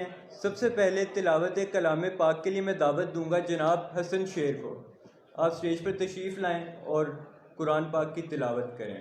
सबसे पहले तिलावत कलाम पाक के लिए मैं दावत दूंगा जनाब हसन शेर को। आप स्टेज पर तशरीफ़ लाएं और कुरान पाक की तिलावत करें।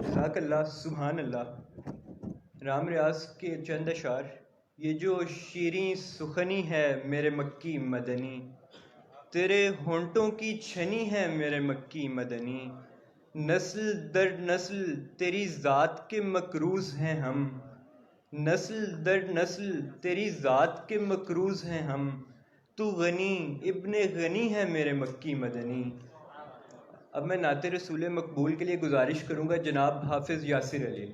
जज़ाकल्लाह, सुभान अल्लाह। राम रियाज के चंद अशार। ये जो शीरीं सुखनी है मेरे मक्की मदनी, तेरे होंठों की छनी है मेरे मक्की मदनी। नस्ल दर नस्ल तेरी ज़ात के मकरूज़ हैं हम, नस्ल दर नस्ल तेरी ज़ात के मकरूज़ हैं हम। तू गनी इब्ने गनी है मेरे मक्की मदनी। अब मैं नाते रसूल मकबूल के लिए गुजारिश करूँगा जनाब हाफिज़ यासिर अली।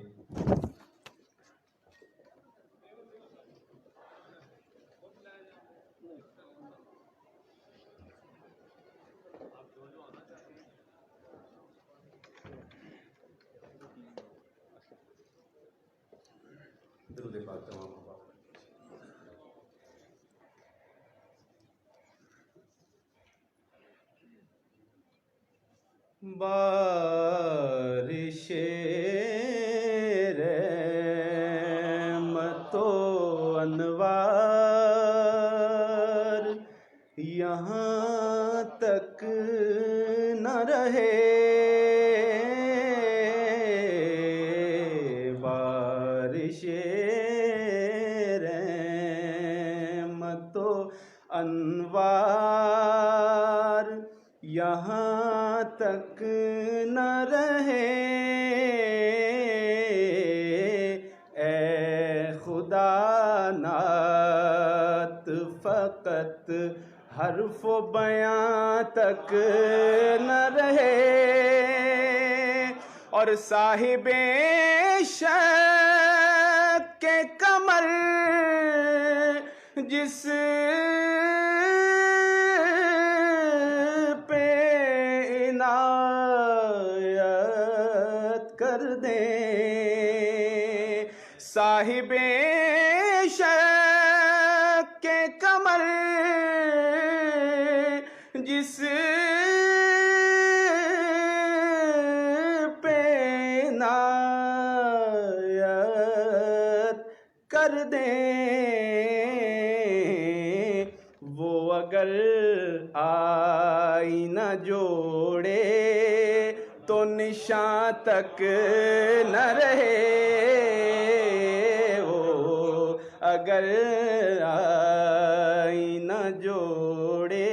बारिशे रहमतो अनवार यहाँ तक न रहे, बारिशे रहमतो अनवार यहाँ तक न रहे। ए खुदा नात फ़कत हर्फ बयां तक न रहे। और साहिबे शक के कमर जिस पे इनायत कर दे साहिबे शक के कमर जिस पे नायत कर दे वो अगर आई न जोड़े तो निशान तक न रहे वो अगर आई न जोड़े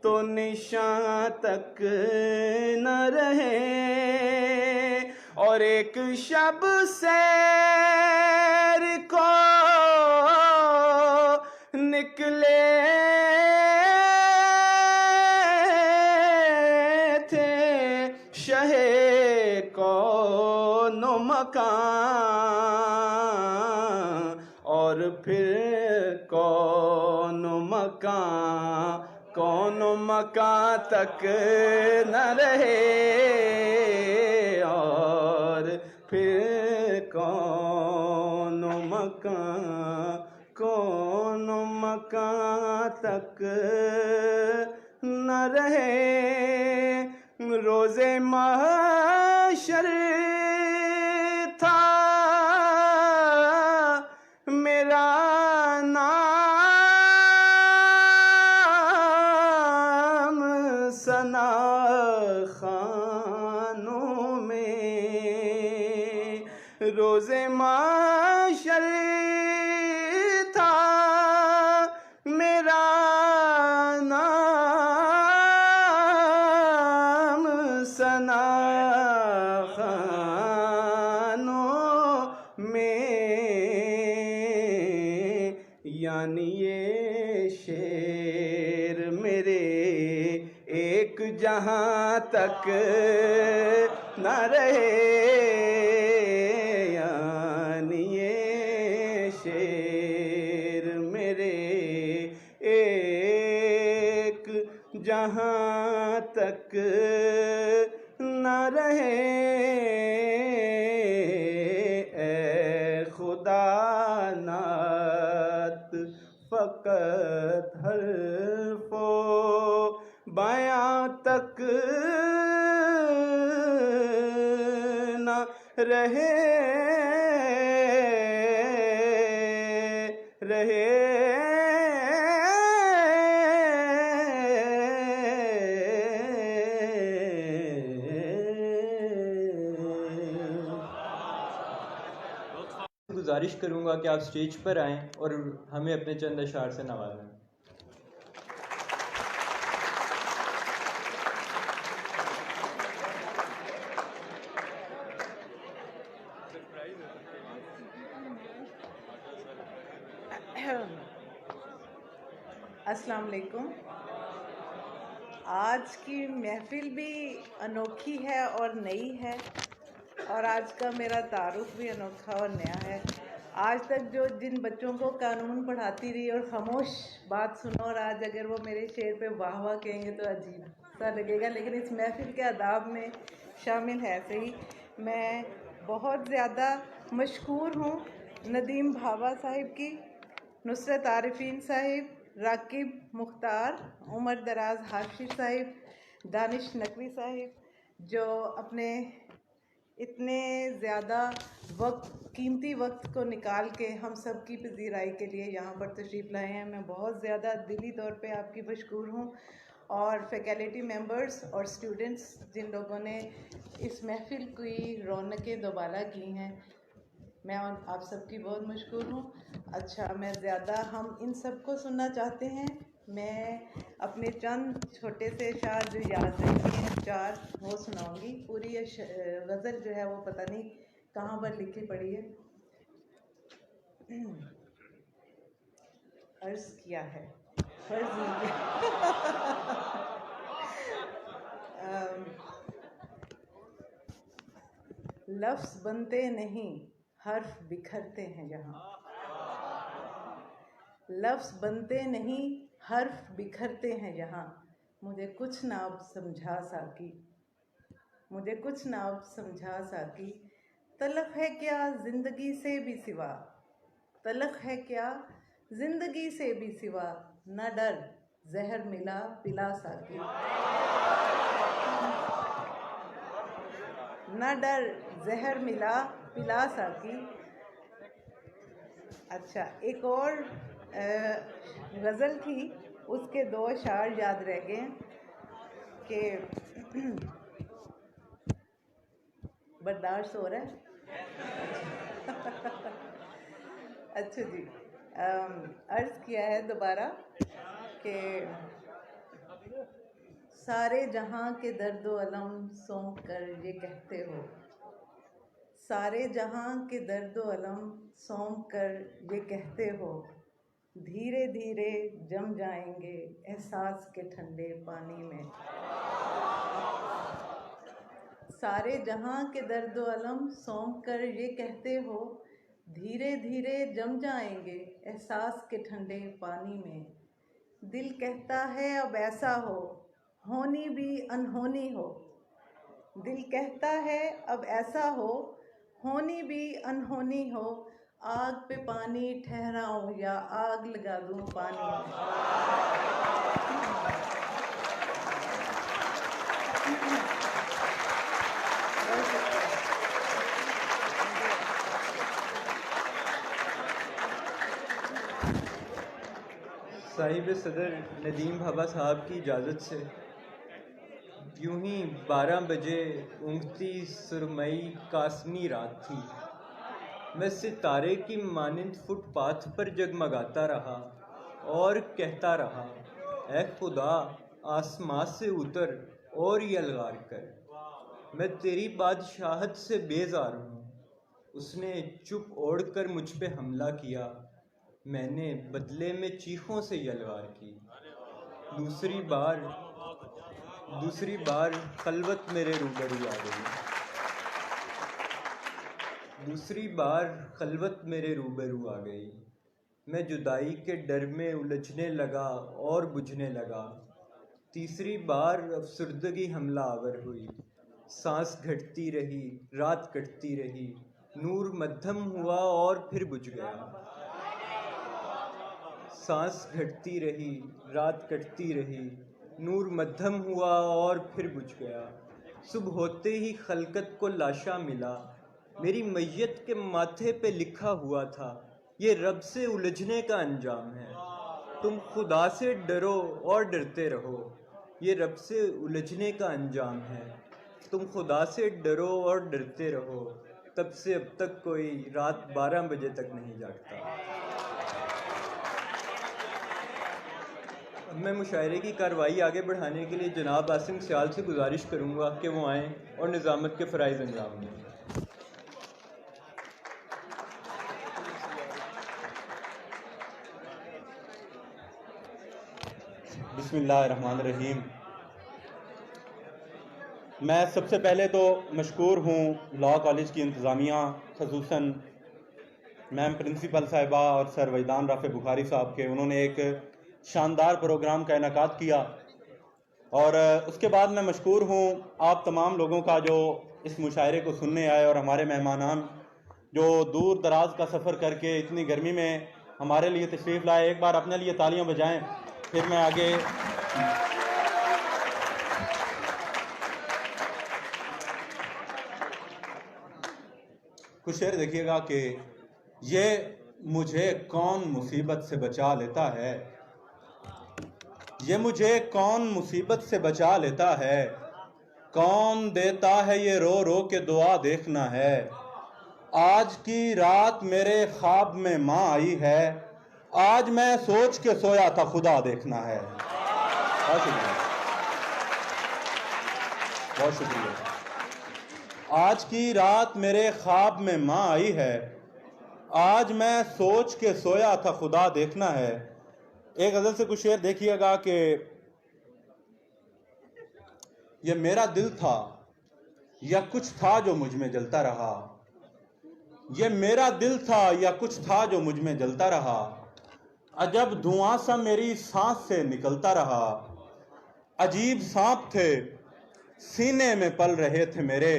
तो निशान तक न रहे और एक शब सैर को निकले थे शहे कौनो मकान और फिर कौनो मकान तक न रहे और फिर कौनो मकान तक न रहे रोज़े महशर था मेरा नाम सना खानों में रोज़े महशर था मेरा नाम सना खानों में यानी ये शेर मेरे एक जहां तक न रहे यानी ये शेर मेरे एक जहां तक न रहे ए खुदा नात फ़कत हर्फ़ो बयां तक न रहे गुजारिश करूंगा कि आप स्टेज पर आएं और हमें अपने चंद अशार से नवाजें। अस्सलाम वालेकुम। आज की महफिल भी अनोखी है और नई है और आज का मेरा तारुफ भी अनोखा और नया है। आज तक जो जिन बच्चों को कानून पढ़ाती रही और ख़ामोश बात सुनो और आज अगर वो मेरे शेर पे वाह वाह कहेंगे तो अजीब सा लगेगा, लेकिन इस महफिल के आदाब में शामिल है। सही मैं बहुत ज़्यादा मशकूर हूँ नदीम भाभा साहिब की, नुसरत आरिफीन साहिब, राकिब मुख्तार, उमर दराज हाशिर साहिब, दानिश नकवी साहिब, जो अपने इतने ज़्यादा कीमती वक्त को निकाल के हम सब की पजीराई के लिए यहाँ पर तशरीफ़ लाए हैं। मैं बहुत ज़्यादा दिली तौर पे आपकी मशकूर हूँ और फैकल्टी मेंबर्स और स्टूडेंट्स जिन लोगों ने इस महफिल की रौनकें दोबारा की हैं, मैं आप सबकी बहुत मशकूर हूँ। अच्छा, मैं ज़्यादा हम इन सब को सुनना चाहते हैं। मैं अपने चंद छोटे से अशार जो याद रहती हैं 4 वो सुनाऊंगी। पूरी गज़ल जो है वो पता नहीं कहाँ पर लिखी पड़ी है। अर्ज़ किया है फर्ज लफ्ज़ बनते नहीं हर्फ बिखरते हैं जहाँ, लफ्ज़ बनते नहीं हर्फ बिखरते हैं जहाँ, मुझे कुछ ना अब समझा साकी, मुझे कुछ ना अब समझा साकी, तलख है क्या जिंदगी से भी सिवा, तलख है क्या जिंदगी से भी सिवा, न डर जहर मिला पिला साकी, न डर जहर मिला पिला साकी। अच्छा, एक और गज़ल थी, उसके 2 अशार याद रह गए कि बर्दाश्त हो रहा है। अच्छा जी, अर्ज़ किया है दोबारा कि सारे जहां के दर्द व अलम सौंप कर ये कहते हो, सारे जहां के दर्द व अलम सौंप कर ये कहते हो, धीरे धीरे जम जाएंगे एहसास के ठंडे पानी में। सारे जहां के दर्द व अलम सौंप कर ये कहते हो, धीरे धीरे जम जाएंगे एहसास के ठंडे पानी में। दिल कहता है अब ऐसा हो, होनी भी अनहोनी हो, दिल कहता है अब ऐसा हो, होनी भी अनहोनी हो, आग पे पानी ठहराऊं या आग लगा दूं पानी में। साहिब सदर नदीम भाभा साहब की इजाज़त से यूं ही 12 बजे ऊँघती सुरमई कासनी रात थी। मैं सितारे की मानिंद फुटपाथ पर जगमगाता रहा और कहता रहा, ऐ खुदा आसमां से उतर और यलगार कर, मैं तेरी बादशाहत से बेजार हूँ। उसने चुप ओढ़ कर मुझ पे हमला किया, मैंने बदले में चीखों से यलगार की। दूसरी बार खलवत मेरे रूबरू आ गई। दूसरी बार खलवत मेरे रूबरू आ गई। मैं जुदाई के डर में उलझने लगा और बुझने लगा। तीसरी बार अफसुर्दगी हमला आवर हुई। सांस घटती रही, रात कटती रही, नूर मध्यम हुआ और फिर बुझ गया। सांस घटती रही, रात कटती रही, नूर मध्यम हुआ और फिर बुझ गया। सुबह होते ही खलकत को लाशा मिला, मेरी मैयत के माथे पे लिखा हुआ था, ये रब से उलझने का अंजाम है। तुम खुदा से डरो और डरते रहो, ये रब से उलझने का अंजाम है। तुम खुदा से डरो और डरते रहो, तब से अब तक कोई रात 12 बजे तक नहीं जागता। अब मैं मुशायरे की कार्रवाई आगे बढ़ाने के लिए जनाब आसिम सियाल से गुजारिश करूँगा कि वो आएँ और निज़ामत के फ़राइज़ अंजाम दें। बिस्मिल्लाहिर्रहमानिर्रहीम। मैं सबसे पहले तो मशकूर हूँ लॉ कॉलेज की इंतज़ामिया, खसूसन मैम प्रिंसिपल साहिबा और सर वैदान राफ़े बुखारी साहब के। उन्होंने एक शानदार प्रोग्राम का इनेकाद किया। और उसके बाद मैं मशकूर हूँ आप तमाम लोगों का जो इस मुशायरे को सुनने आए, और हमारे मेहमानान जो दूर दराज का सफ़र करके इतनी गर्मी में हमारे लिए तशरीफ़ लाए। एक बार अपने लिए तालियां बजाएं, फिर मैं आगे कुछ शेर देखिएगा कि ये मुझे कौन मुसीबत से बचा लेता है, ये मुझे कौन मुसीबत से बचा लेता है, कौन देता है ये रो रो के दुआ देखना है। आज की रात मेरे ख्वाब में माँ आई है, आज मैं सोच के सोया था खुदा देखना है। बहुत शुक्रिया, बहुत शुक्रिया। आज की रात मेरे ख्वाब में माँ आई है, आज मैं सोच के सोया था खुदा देखना है। एक गज़ल से कुछ शेर देखिएगा कि ये मेरा दिल था या कुछ था जो मुझ में जलता रहा, ये मेरा दिल था या कुछ था जो मुझ में जलता रहा, अजब धुआं सा मेरी सांस से निकलता रहा। अजीब सांप थे सीने में पल रहे थे मेरे,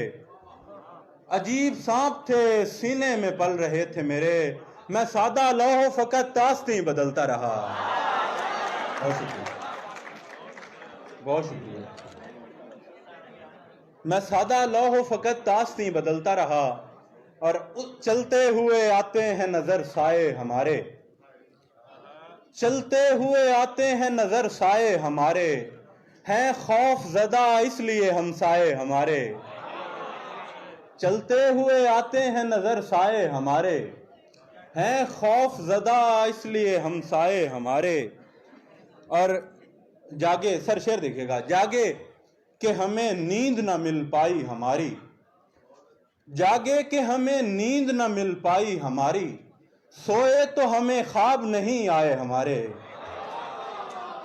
अजीब सांप थे सीने में पल रहे थे मेरे, मैं सादा लौह फकत तास्ती बदलता रहा। बहुत शुक्रिया, बहुत शुक्रिया। मैं सादा लौह फकत तास्ती बदलता रहा, और चलते हुए आते हैं नजर साए हमारे, चलते हुए आते हैं नजर साए हमारे, हैं खौफ ज़दा इसलिए हमसाए हमारे, चलते हुए आते हैं नजर साए हमारे, हैं खौफ ज़दा इसलिए हमसाए हमारे। और जागे, सर शेर देखिएगा, जागे कि हमें नींद ना मिल पाई हमारी, जागे कि हमें नींद न मिल पाई हमारी, सोए तो हमें ख्वाब नहीं आए हमारे।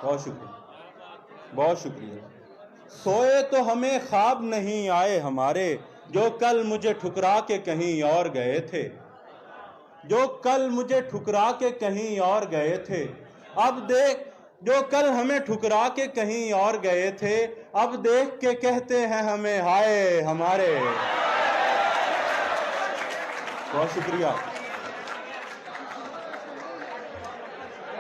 बहुत शुक्रिया, बहुत शुक्रिया। सोए तो हमें ख्वाब नहीं आए हमारे, जो कल मुझे ठुकरा के कहीं और गए थे, जो कल मुझे ठुकरा के कहीं और गए थे, अब देख, जो कल हमें ठुकरा के कहीं और गए थे, अब देख के कहते हैं हमें हाय हमारे। बहुत शुक्रिया।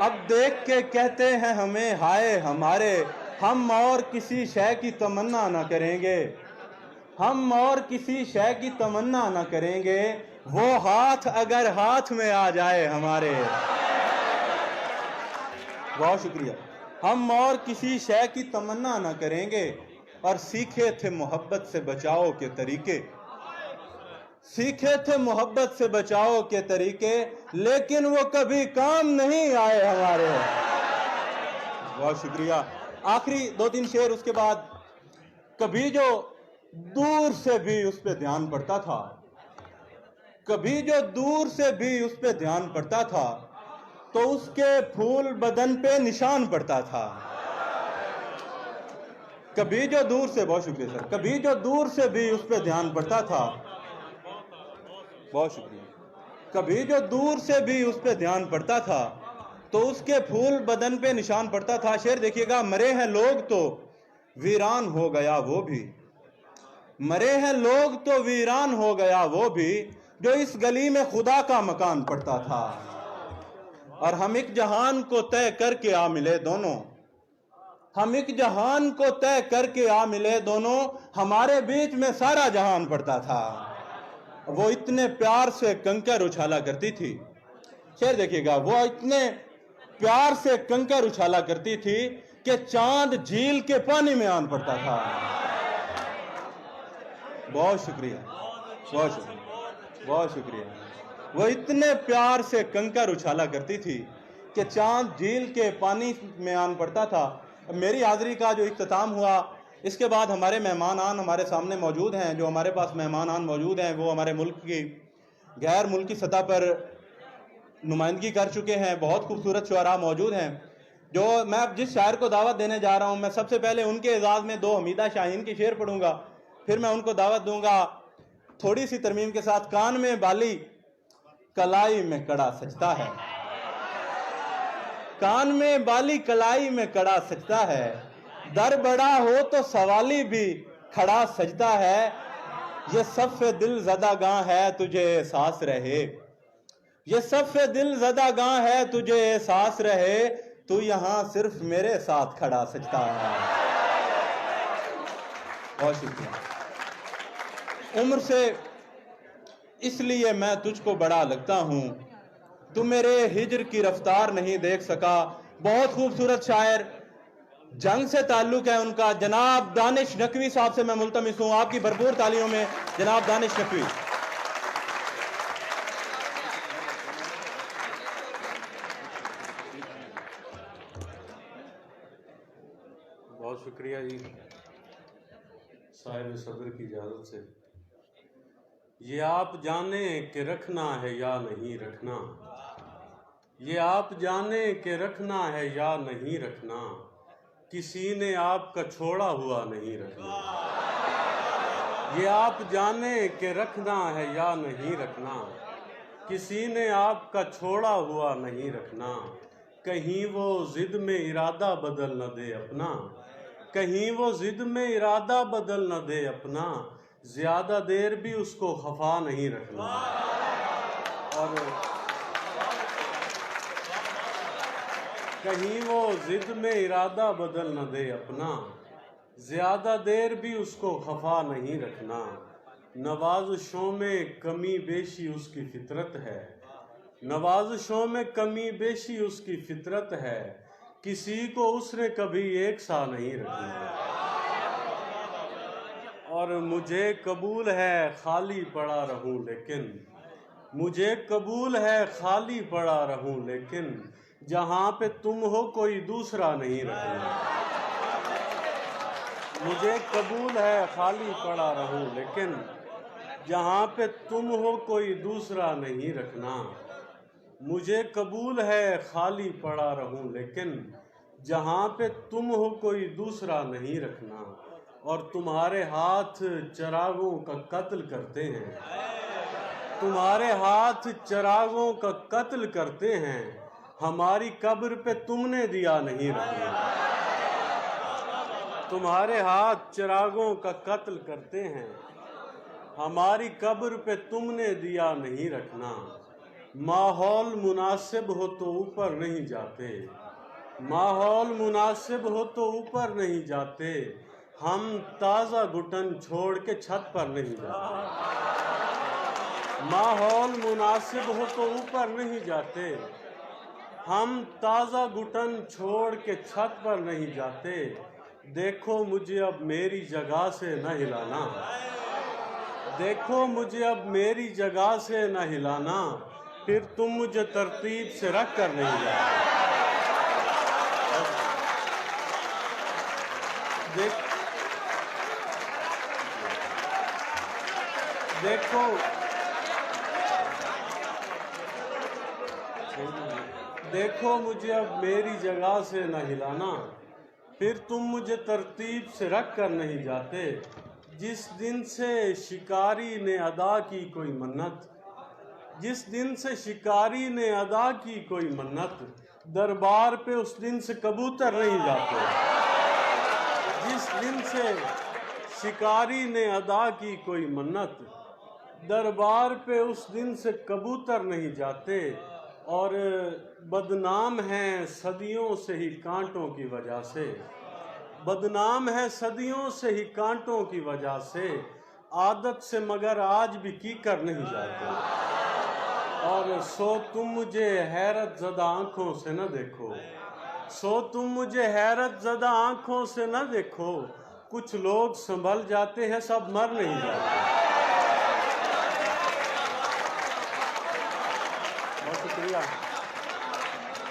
अब देख के कहते हैं हमें हाय हमारे, हम और किसी शय की तमन्ना ना करेंगे, हम और किसी शय की तमन्ना ना करेंगे, वो हाथ अगर हाथ में आ जाए हमारे। बहुत शुक्रिया। हम और किसी शय की तमन्ना ना करेंगे, और सीखे थे मोहब्बत से बचाओ के तरीके, सीखे थे मोहब्बत से बचाओ के तरीके, लेकिन वो कभी काम नहीं आए हमारे। बहुत शुक्रिया। आखिरी 2-3 शेर, उसके बाद, कभी जो दूर से भी उस पे ध्यान पड़ता था, कभी जो दूर से भी उस पे ध्यान पड़ता था, तो उसके फूल बदन पे निशान पड़ता था। कभी जो दूर से, बहुत शुक्रिया सर, कभी जो दूर से भी उस पे ध्यान पड़ता था, बहुत शुक्रिया, कभी जो दूर से भी उस पे ध्यान पड़ता था, तो उसके फूल बदन पे निशान पड़ता था। शेर देखिएगा, मरे हैं लोग तो वीरान हो गया वो भी, मरे हैं लोग तो वीरान हो गया वो भी, जो इस गली में खुदा का मकान पड़ता था। और हम एक जहान को तय करके आ मिले दोनों, हम एक जहान को तय करके आ मिले दोनों, हमारे बीच में सारा जहान पड़ता था। वो इतने प्यार से कंकर उछाला करती थी, शेर देखिएगा, वो इतने प्यार से कंकर उछाला करती थी कि चांद झील के पानी में आन पड़ता था। बहुत शुक्रिया, बहुत शुक्रिया, बहुत शुक्रिया। वो इतने प्यार से कंकर उछाला करती थी कि चांद झील के पानी में आन पड़ता था। मेरी हाजिरी का जो इख्तिताम हुआ, इसके बाद हमारे मेहमानान हमारे सामने मौजूद हैं। जो हमारे पास मेहमानान मौजूद हैं वो हमारे मुल्क की गैर मुल्की सतह पर नुमाइंदगी कर चुके हैं। बहुत खूबसूरत शुअरा मौजूद हैं। जो मैं अब जिस शायर को दावत देने जा रहा हूँ, मैं सबसे पहले उनके एजाज़ में 2 हमीदा शाहीन के शेर पढ़ूंगा, फिर मैं उनको दावत दूंगा थोड़ी सी तरमीम के साथ। कान में बाली कलाई में कड़ा सजता है, कान में बाली कलाई में कड़ा सजता है, दर बड़ा हो तो सवाली भी खड़ा सजता है, ये सफ़े दिल ज़दा गां है तुझे एहसास रहे, ये सफ़े दिल ज़दा गां है तुझे एहसास रहे, तू यहाँ सिर्फ मेरे साथ खड़ा सजता है। बहुत शुक्रिया। उम्र से इसलिए मैं तुझको बड़ा लगता हूँ, तू मेरे हिजर की रफ्तार नहीं देख सका। बहुत खूबसूरत शायर, जंग से ताल्लुक है उनका। जनाब दानिश नकवी साहब से मैं मुल्तमिस हूँ, आपकी भरपूर तालियों में जनाब दानिश नकवी। बहुत शुक्रिया जी साहिब सदर की इजाज़त से। ये आप जाने कि रखना है या नहीं रखना, ये आप जाने कि रखना है या नहीं रखना, किसी ने आपका छोड़ा हुआ नहीं रखना। ये आप जाने कि रखना है या नहीं रखना, किसी ने आपका छोड़ा हुआ नहीं रखना, कहीं वो जिद में इरादा बदल न दे अपना, कहीं वो जिद में इरादा बदल न दे अपना, ज्यादा देर भी उसको खफा नहीं रखना। और कहीं वो जिद में इरादा बदल न दे अपना, ज्यादा देर भी उसको खफा नहीं रखना। नवाज़शों में कमी बेशी उसकी फितरत है, नवाज़शों में कमी बेशी उसकी फितरत है, किसी को उसने कभी एक सा नहीं रखना। और मुझे कबूल है खाली पड़ा रहूं लेकिन, मुझे कबूल है खाली पड़ा रहूं लेकिन, जहां पे तुम हो कोई दूसरा नहीं रखना। मुझे कबूल है खाली पड़ा रहूं लेकिन, जहां पे तुम हो कोई दूसरा नहीं रखना। मुझे कबूल है खाली पड़ा रहूं लेकिन, जहां पे तुम हो कोई दूसरा नहीं रखना। और तुम्हारे हाथ चिरागों का कत्ल करते हैं, तुम्हारे हाथ चिरागों का कत्ल करते हैं, हमारी कब्र पे तुमने दिया नहीं रखना। तुम्हारे हाथ चिरागों का कत्ल करते हैं, हमारी कब्र पे तुमने दिया नहीं रखना। माहौल मुनासिब हो तो ऊपर नहीं जाते, माहौल मुनासिब हो तो ऊपर नहीं जाते, हम ताज़ा घुटन छोड़ के छत पर नहीं जाते। माहौल मुनासिब हो तो ऊपर नहीं जाते, हम ताज़ा घुटन छोड़ के छत पर नहीं जाते। देखो मुझे अब मेरी जगह से न हिलाना, देखो मुझे अब मेरी जगह से न हिलाना, फिर तुम मुझे तरतीब से रख कर नहीं जाते। देखो मुझे अब मेरी जगह से न हिलाना, फिर तुम मुझे तरतीब से रख कर नहीं जाते। जिस दिन से शिकारी ने अदा की कोई मन्नत, जिस दिन से शिकारी ने अदा की कोई मन्नत, दरबार पे उस दिन से कबूतर नहीं जाते। जिस दिन से शिकारी ने अदा की कोई मन्नत, दरबार पे उस दिन से कबूतर नहीं जाते। और बदनाम हैं सदियों से ही कांटों की वजह से, बदनाम है सदियों से ही कांटों की वजह से, आदत से मगर आज भी कीकर नहीं जाते। और सो तुम मुझे हैरत ज़दा आँखों से न देखो, सो तुम मुझे हैरत ज़दा आँखों से न देखो, कुछ लोग संभल जाते हैं सब मर नहीं जाते। बहुत शुक्रिया।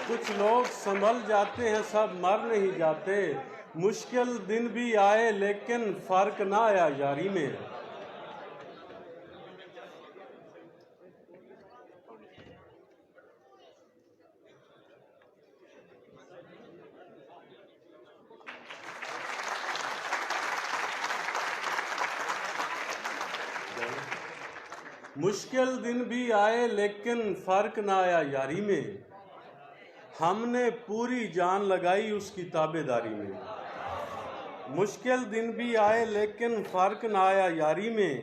कुछ लोग संभल जाते हैं सब मर नहीं जाते, मुश्किल दिन भी आए लेकिन फर्क ना आया यारी में। मुश्किल दिन भी आए लेकिन फर्क ना आया यारी में, हमने पूरी जान लगाई उसकी ताबेदारी में। मुश्किल दिन भी आए लेकिन फर्क ना आया यारी में,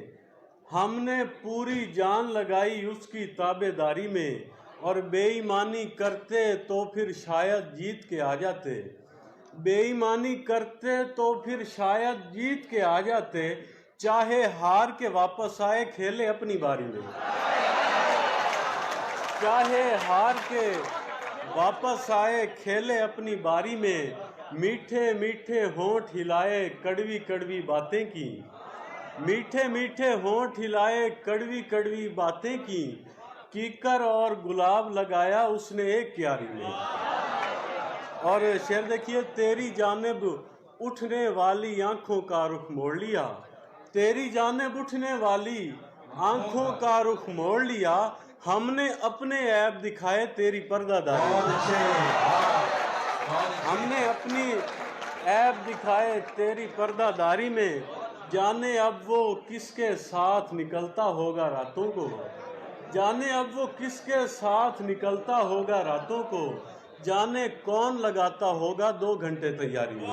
हमने पूरी जान लगाई उसकी ताबेदारी में। और बेईमानी करते तो फिर शायद जीत के आ जाते, बेईमानी करते तो फिर शायद जीत के आ जाते, चाहे हार के वापस आए खेले अपनी बारी में। चाहे हार के वापस आए खेले अपनी बारी में, मीठे मीठे होंठ हिलाए कड़वी कड़वी बातें की, मीठे मीठे होंठ हिलाए कड़वी कड़वी बातें की, कीकर और गुलाब लगाया उसने एक क्यारी में। और शेर देखिए, तेरी जानिब उठने वाली आंखों का रुख मोड़ लिया, तेरी जानिब उठने वाली आंखों का रुख मोड़ लिया, हमने अपने ऐब दिखाए तेरी पर्दादारी में। हमने अपनी ऐब दिखाए तेरी पर्दादारी में, जाने अब वो किसके साथ निकलता होगा रातों को, जाने अब वो किसके साथ निकलता होगा रातों को, जाने कौन लगाता होगा 2 घंटे तैयारी में।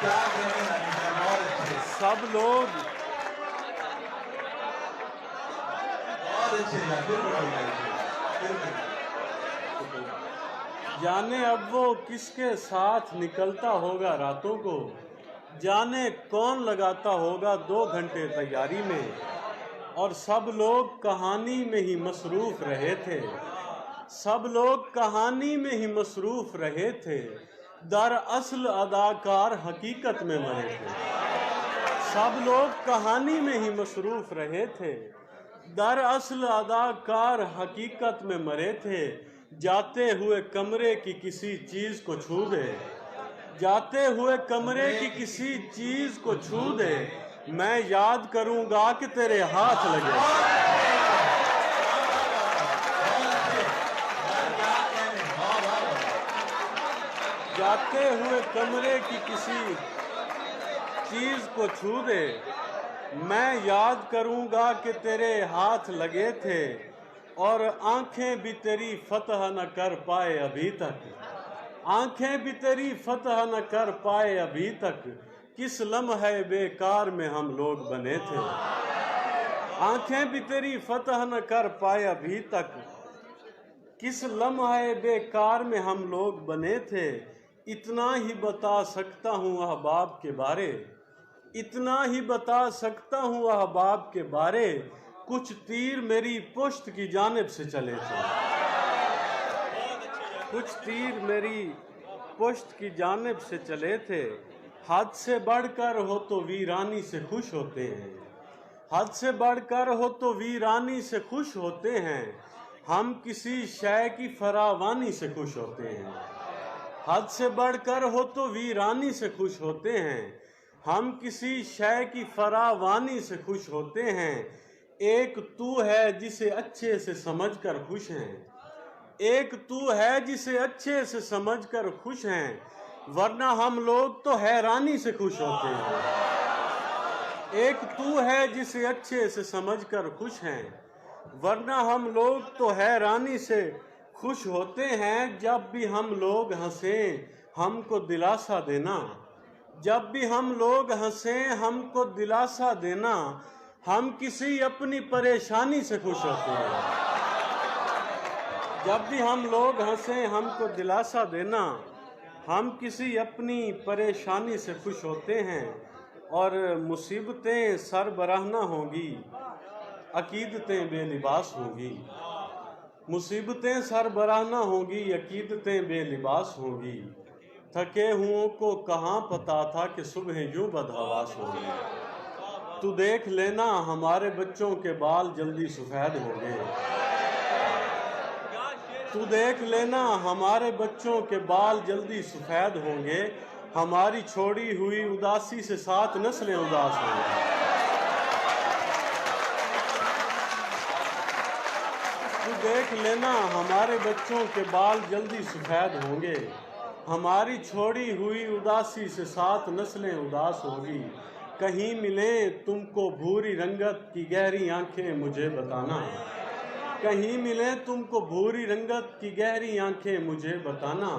क्या कहने नानी साहब, बहुत अच्छे, सब लोग बहुत अच्छे यार, बिल्कुल। जाने अब वो किसके साथ निकलता होगा रातों को, जाने कौन लगाता होगा 2 घंटे तैयारी में, और सब लोग कहानी में ही मसरूफ रहे थे, सब लोग कहानी में ही मसरूफ रहे थे, दरअसल अदाकार हकीकत में मरे थे, सब लोग कहानी में ही मसरूफ रहे थे, दरअसल अदाकार हकीकत में मरे थे। जाते हुए कमरे की किसी चीज को छू दे, जाते हुए कमरे की किसी चीज को छू दे, मैं याद करूंगा कि तेरे हाथ लगे। जाते हुए कमरे की किसी चीज को छू दे, मैं याद करूंगा कि तेरे हाथ लगे थे, और आंखें भी तेरी फतह न कर पाए अभी तक, आंखें भी तेरी फतह न कर पाए अभी तक, किस लम्हे बेकार में हम लोग बने थे, आंखें भी तेरी फतह न कर पाए अभी तक, किस लम्हे बेकार में हम लोग बने थे। इतना ही बता सकता हूँ अहबाब के बारे, इतना ही बता सकता हूँ अहबाब के बारे, कुछ तीर मेरी पुश्त की जानिब से चले थे, कुछ तीर मेरी पुश्त की जानिब से चले थे, हद से बढ़कर हो तो वीरानी से खुश होते हैं, हद से बढ़कर हो तो वीरानी से खुश होते हैं, हम किसी शय की फरावानी से खुश होते हैं, हद से बढ़कर हो तो वीरानी से खुश होते हैं, हम किसी शय की फरावानी से खुश होते हैं। एक तू है जिसे अच्छे से समझकर खुश हैं, एक तू है जिसे अच्छे से समझकर खुश हैं, वरना हम लोग तो हैरानी से खुश होते हैं। एक तू है जिसे अच्छे से समझकर खुश हैं, वरना हम लोग तो हैरानी से खुश होते हैं। जब भी हम लोग हंसें हमको दिलासा देना, जब भी हम लोग हंसें हमको दिलासा देना, हम किसी अपनी परेशानी से खुश होते हैं। जब भी हम लोग हंसें हमको दिलासा देना, हम किसी अपनी परेशानी से खुश होते हैं। और मुसीबतें सरबराहना होंगी, अकीदतें बेलिबास होंगी, मुसीबतें सरबराहना होंगी, अकीदतें बेलिबास होंगी, थके हुओं को कहाँ पता था कि सुबह यूं बदहवास होंगी। तू देख लेना हमारे बच्चों के बाल जल्दी सफ़ेद होंगे, तू देख लेना हमारे बच्चों के बाल जल्दी सफ़ेद होंगे, हमारी छोड़ी हुई उदासी से 7 नस्लें उदास होंगी। तू देख लेना हमारे बच्चों के बाल जल्दी सफ़ेद होंगे, हमारी छोड़ी हुई उदासी से 7 नस्लें उदास होगी। कहीं मिले तुमको भूरी रंगत की गहरी आंखें मुझे बताना, कहीं मिले तुमको भूरी रंगत की गहरी आंखें मुझे बताना,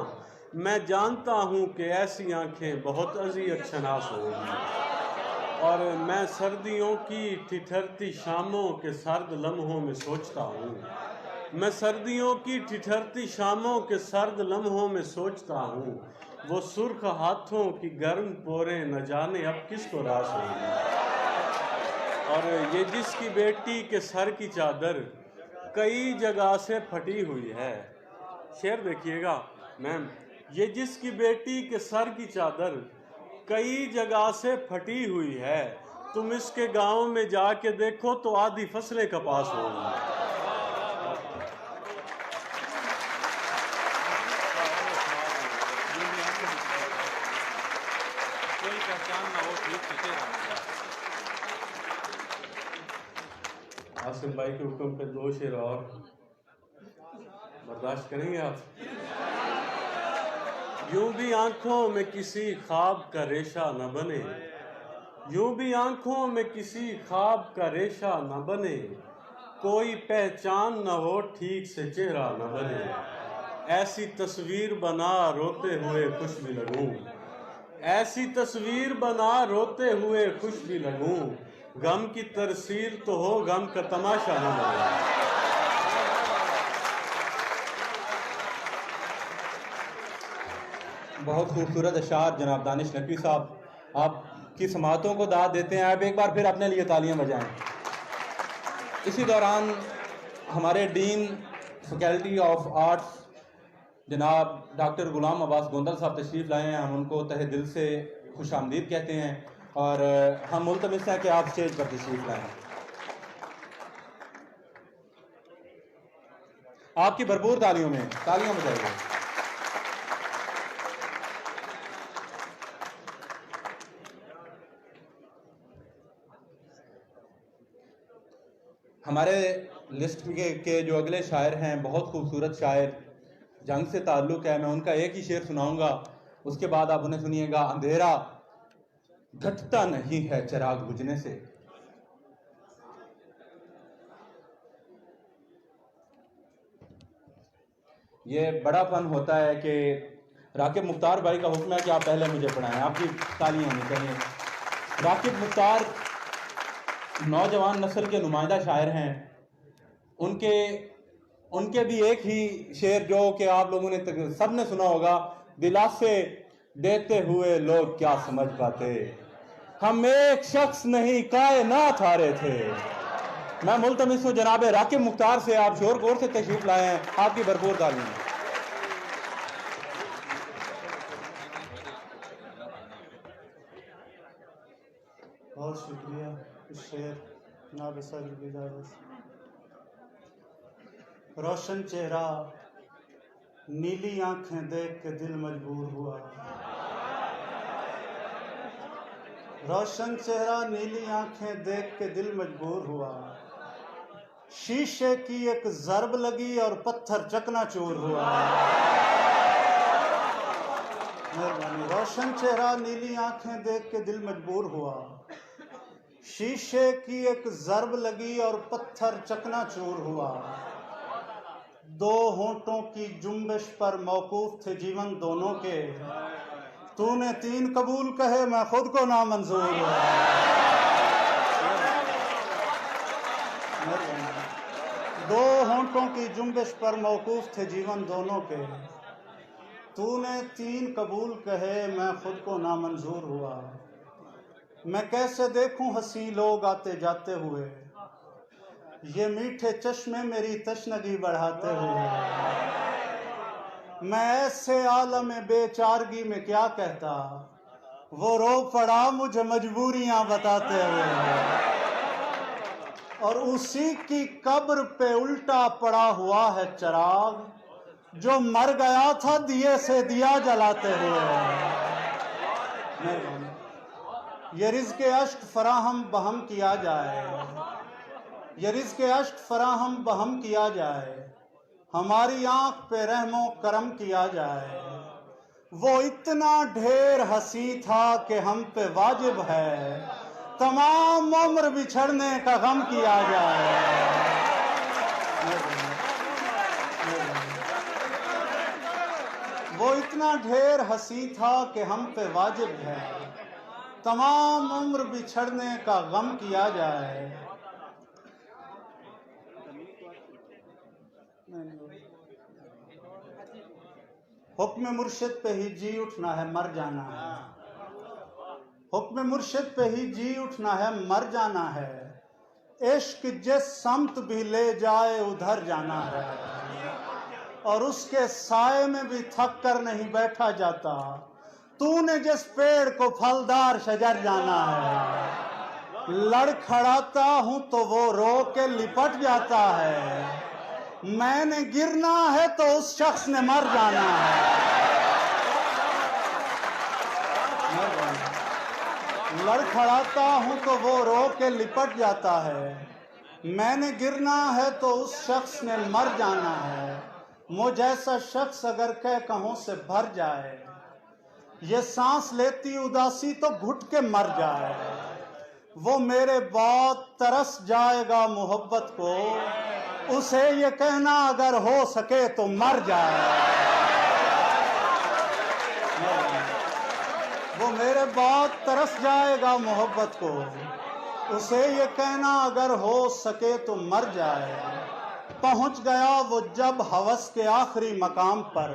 मैं जानता हूँ कि ऐसी आंखें बहुत अज़ियत शनास होंगी। और मैं सर्दियों की ठिठरती शामों के सर्द लम्हों में सोचता हूँ, मैं सर्दियों की ठिठरती शामों के सर्द लम्हों में सोचता हूँ, वो सुर्ख हाथों की गर्म पोरें न जाने अब किसको रास होंगी। और ये जिसकी बेटी के सर की चादर कई जगह से फटी हुई है, शेर देखिएगा मैम, ये जिसकी बेटी के सर की चादर कई जगह से फटी हुई है, तुम इसके गांव में जाके देखो तो आधी फसलें कपास होंगी। कोई पहचान ना हो, ठीक है। आसिम भाई के हुक्म पे 2 शेर और बर्दाश्त करेंगे आप? यूं भी आंखों में किसी ख्वाब का रेशा न बने, यूं भी आंखों में किसी ख्वाब का रेशा न बने, कोई पहचान न हो ठीक से चेहरा न बने, ऐसी तस्वीर बना रोते हुए खुश भी लगूं, ऐसी तस्वीर बना रोते हुए खुश भी लगूं, गम की तरसील तो हो गम का तमाशा न लगे। बहुत खूबसूरत अशार जनाब दानिश नकवी साहब, आपकी समातों को दाद देते हैं। आप एक बार फिर अपने लिए तालियां बजाएं। इसी दौरान हमारे डीन फैकल्टी ऑफ आर्ट्स जनाब डॉक्टर गुलाम अब्बास गोंदल साहब तशरीफ़ लाए हैं। हम उनको तहे दिल से खुश आमदीद कहते हैं और हम मुल्तमिस हैं कि आप स्टेज पर तशरीफ़ लाएं। आपकी भरपूर तालियों में तालियां बजाइए। हमारे लिस्ट के जो अगले शायर हैं बहुत खूबसूरत शायर, जंग से ताल्लुक़ है। मैं उनका एक ही शेर सुनाऊंगा, उसके बाद आप उन्हें सुनिएगा। अंधेरा घटता नहीं है चिराग बुझने से, ये बड़ा फन होता है कि राकिब मुख्तार भाई का हुक्म है कि आप पहले मुझे पढ़ाएं। आपकी तालियां होनी चाहिए। राकिब मुख्तार नौजवान नस्ल के नुमाइंदा शायर हैं। उनके भी एक ही शेर जो कि आप लोगों ने सब ने सुना होगा, दिलासे देते हुए लोग क्या समझ पाते, हम एक शख्स नहीं कायनात हारे थे। मैं मुल्तमिस हूँ जनाब राकिब मुख्तार से, आप शोर गोर से तशरीफ लाए हैं। आपकी भरपूर तालीम। बहुत शुक्रिया। शेर जनाब सदर की इजाज़त से। रोशन चेहरा नीली आंखें देख के दिल मजबूर हुआ, रोशन चेहरा नीली आंखें देख के दिल मजबूर हुआ, शीशे की एक ज़रब लगी और पत्थर चकनाचूर हुआ। मेहरबानी। रोशन चेहरा नीली आंखें देख के दिल मजबूर हुआ, शीशे की एक ज़रब लगी और पत्थर चकनाचूर हुआ। दो होंठों की जुम्बिश पर मौकूफ थे जीवन दोनों के, तूने तीन कबूल कहे मैं खुद को नामंजूर हुआ। दो होंठों की जुम्बिश पर मौकूफ थे जीवन दोनों के, तूने तीन कबूल कहे मैं खुद को नामंजूर हुआ। मैं कैसे देखूं हंसी लोग आते जाते हुए, ये मीठे चश्मे मेरी तशनगी बढ़ाते हुए। मैं ऐसे आलम बेचारगी में क्या कहता, वो रो पड़ा मुझे मजबूरियां बताते हुए। और उसी की कब्र पे उल्टा पड़ा हुआ है चिराग, जो मर गया था दिए से दिया जलाते हुए। ये रिज़्क़ अश्क फराहम बहम किया जाए, ये रिज़्क़ अश्क फराहम बहम किया जाए, हमारी आंख पे रहमो करम किया जाए। वो इतना ढेर हंसी था कि हम पे वाजिब है, तमाम उम्र बिछड़ने का गम किया जाए। वो इतना ढेर हंसी था कि हम पे वाजिब है, तमाम उम्र बिछड़ने का गम किया जाए। हुक्म मुर्शिद पे ही जी उठना है मर जाना है, हुक्म मुर्शिद पे ही जी उठना है मर जाना है। इश्क जिस समत भी ले जाए उधर जाना है, और उसके साए में भी थक कर नहीं बैठा जाता। तूने जिस पेड़ को फलदार शजर जाना है, लड़खड़ाता हूं तो वो रो के लिपट जाता है। मैंने गिरना है तो उस शख्स ने मर जाना है। लड़खड़ाता हूं तो वो रो के लिपट जाता है। मैंने गिरना है तो उस शख्स ने मर जाना है। मुझ जैसा शख्स अगर कह कहों से भर जाए, ये सांस लेती उदासी तो घुट के मर जाए। वो मेरे बाद तरस जाएगा मोहब्बत को, उसे ये कहना अगर हो सके तो मर जाए। वो मेरे बाद तरस जाएगा मोहब्बत को, उसे ये कहना अगर हो सके तो मर जाए। पहुंच गया वो जब हवस के आखिरी मकाम पर,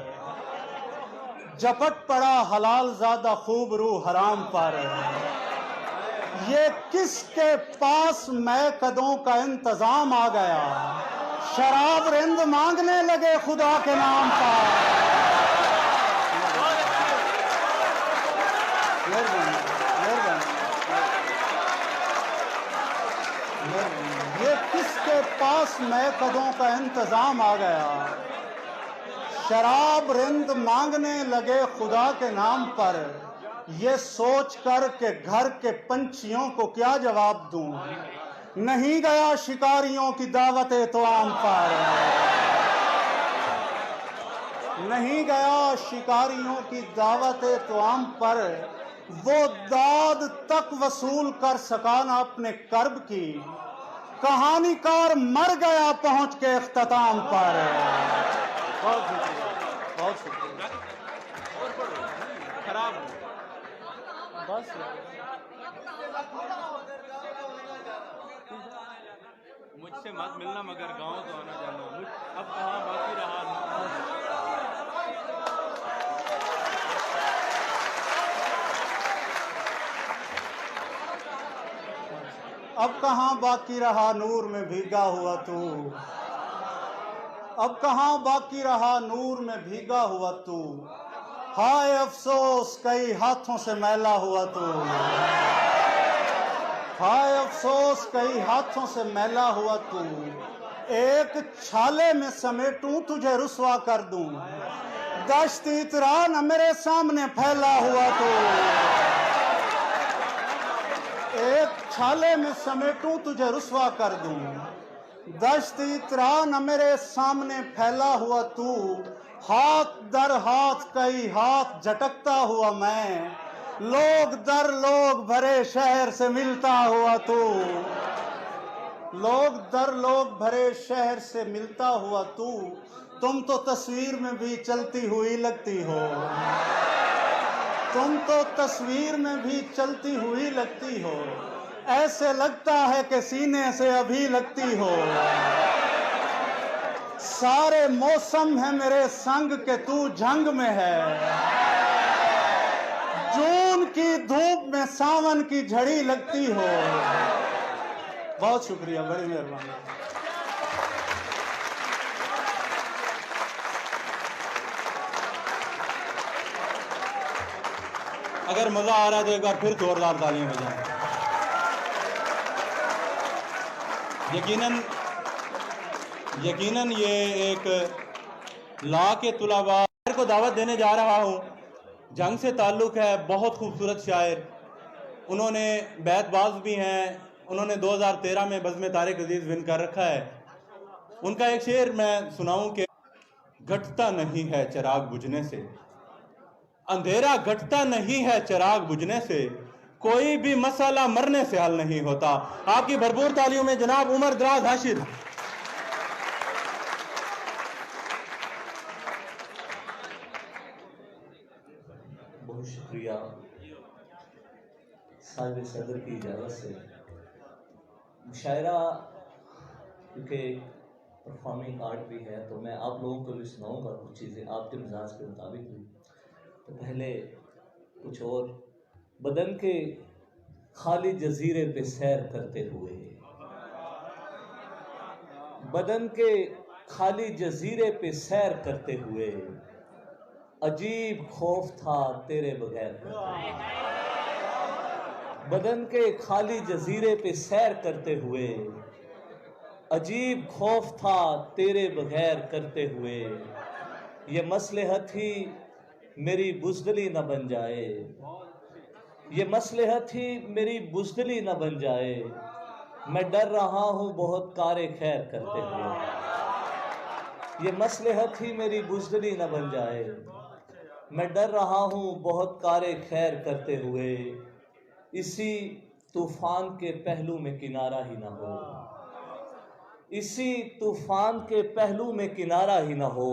झपट पड़ा हलाल ज़्यादा खूब रूह हराम पर। ये किसके पास मैं कदों का इंतजाम आ गया, शराब रिंद मांगने लगे खुदा के नाम पर। ये किसके पास मैं कदों का इंतजाम आ गया, शराब रिंद मांगने लगे खुदा के नाम पर। ये सोच कर के घर के पंछियों को क्या जवाब दूं, नहीं गया शिकारियों की दावत तोआम पर, नहीं गया शिकारियों की दावत तोआम पर। वो दाद तक वसूल कर सका ना अपने कर्ब की, कहानीकार मर गया पहुंच के इख्तिताम पर। बहुत शुक्रिया, बहुत शुक्रिया। खराब बस मुझसे मत मिलना, मगर गाँव तो आना जाना। अब कहाँ बाकी रहा। अब कहाँ बाकी रहा नूर में भीगा हुआ तू, अब कहाँ बाकी रहा नूर में भीगा हुआ तू। हाय अफसोस कई हाथों से मैला हुआ तू, हाय अफसोस कई हाथों से मैला हुआ तू। एक छाले में समेटूं तुझे रुसवा कर दूं, दश्त इतरा न मेरे सामने फैला हुआ तू। एक छाले में समेटूं तुझे रुसवा कर दूं, दश्त इतरा न मेरे सामने फैला हुआ तू। हाथ दर हाथ कई हाथ झटकता हुआ मैं, लोग दर लोग भरे शहर से मिलता हुआ तू, लोग दर लोग भरे शहर से मिलता हुआ तू। तुम तो तस्वीर में भी चलती हुई लगती हो, तुम तो तस्वीर में भी चलती हुई लगती हो। ऐसे लगता है कि सीने से अभी लगती हो। सारे मौसम है मेरे संग के तू जंग में है, जून की धूप में सावन की झड़ी लगती हो। बहुत शुक्रिया, बड़ी मेहरबानी। अगर मजा आ रहा है तो एक बार फिर जोरदार तालियां बजाएं। यकीनन ये एक लॉ के तुलाबा को दावत देने जा रहा हूँ। जंग से ताल्लुक़ है, बहुत खूबसूरत शायर, उन्होंने बैतबाज भी हैं, उन्होंने 2013 में बज़्म तारिक अजीज़ विन कर रखा है। उनका एक शेर मैं सुनाऊं कि घटता नहीं है चिराग बुझने से, अंधेरा घटता नहीं है चिराग बुझने से, कोई भी मसला मरने से हल नहीं होता। आपकी भरपूर तालियों में जनाब उमर दराज हाशिर। बहुत शुक्रिया साहिब सदर की इजाज़त से। मुशायरा क्योंकि परफॉर्मिंग आर्ट भी है तो मैं आप लोगों को भी सुनाऊंगा कुछ चीज़ें आपके मिजाज के मुताबिक भी। तो पहले कुछ और, बदन के खाली जजीरे पे सैर करते हुए, बदन के खाली जजीरे पे सैर करते हुए, अजीब खौफ था तेरे बगैर करते। बदन के खाली जजीरे पे सैर करते हुए, अजीब खौफ था तेरे बगैर करते हुए। ये मसलहत ही मेरी बुज़दिली न बन जाए, ये मसलहत ही मेरी बुज़दिली न बन जाए। मैं डर रहा हूँ बहुत कारे खैर करते हुए, ये मसलहत ही मेरी बुज़दिली न बन जाए। मैं डर रहा हूँ बहुत कारे खैर करते हुए, इसी तूफान के पहलू में किनारा ही ना हो, इसी तूफान के पहलू में किनारा ही ना हो।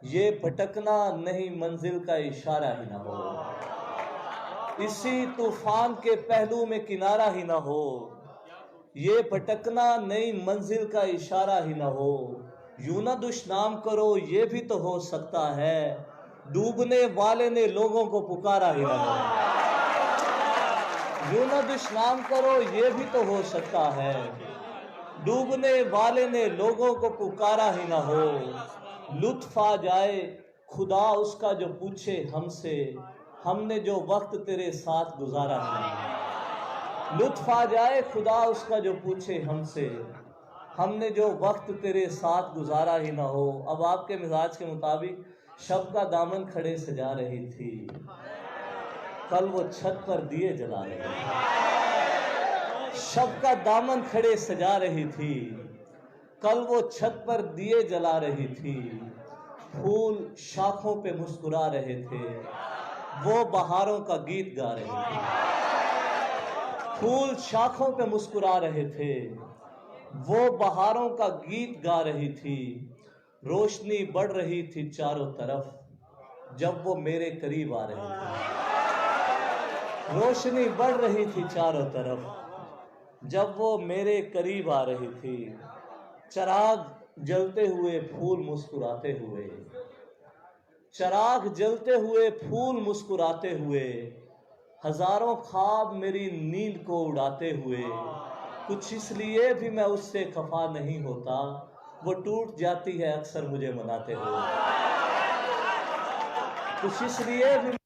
ये भटकना नहीं मंजिल का इशारा ही ना हो, इसी तूफान के पहलू में किनारा ही ना हो, ये भटकना नई मंजिल का इशारा ही ना हो। यूं ना दुष्नाम करो, ये भी तो हो सकता है, डूबने वाले ने लोगों को पुकारा ही ना हो। यूं ना दुष्नाम करो, ये भी तो हो सकता है, डूबने वाले ने लोगों को पुकारा ही ना हो। लुत्फ आ जाए खुदा उसका जो पूछे हमसे, हमने जो वक्त तेरे साथ गुजारा है। लुत्फ आ जाए खुदा उसका जो पूछे हमसे, हमने जो वक्त तेरे साथ गुजारा ही ना हो। अब आपके मिजाज के मुताबिक शब का दामन खड़े सजा रही थी, कल वो छत पर दिए जला रही थी। शब का दामन खड़े सजा रही थी, कल वो छत पर दिए जला रही थी। फूल शाखों पे मुस्कुरा रहे थे, वो बहारों का गीत गा रहे थे। फूल शाखों पे मुस्कुरा रहे थे, वो बहारों का गीत गा रही थी। रोशनी बढ़ रही थी चारों तरफ, जब वो मेरे करीब आ रहे थे। रोशनी बढ़ रही थी चारों तरफ, जब वो मेरे करीब आ रही थी। चिराग जलते हुए फूल मुस्कुराते हुए, चिराग जलते हुए फूल मुस्कुराते हुए, हजारों ख्वाब मेरी नींद को उड़ाते हुए। कुछ इसलिए भी मैं उससे खफा नहीं होता, वो टूट जाती है अक्सर मुझे मनाते हुए। कुछ इसलिए भी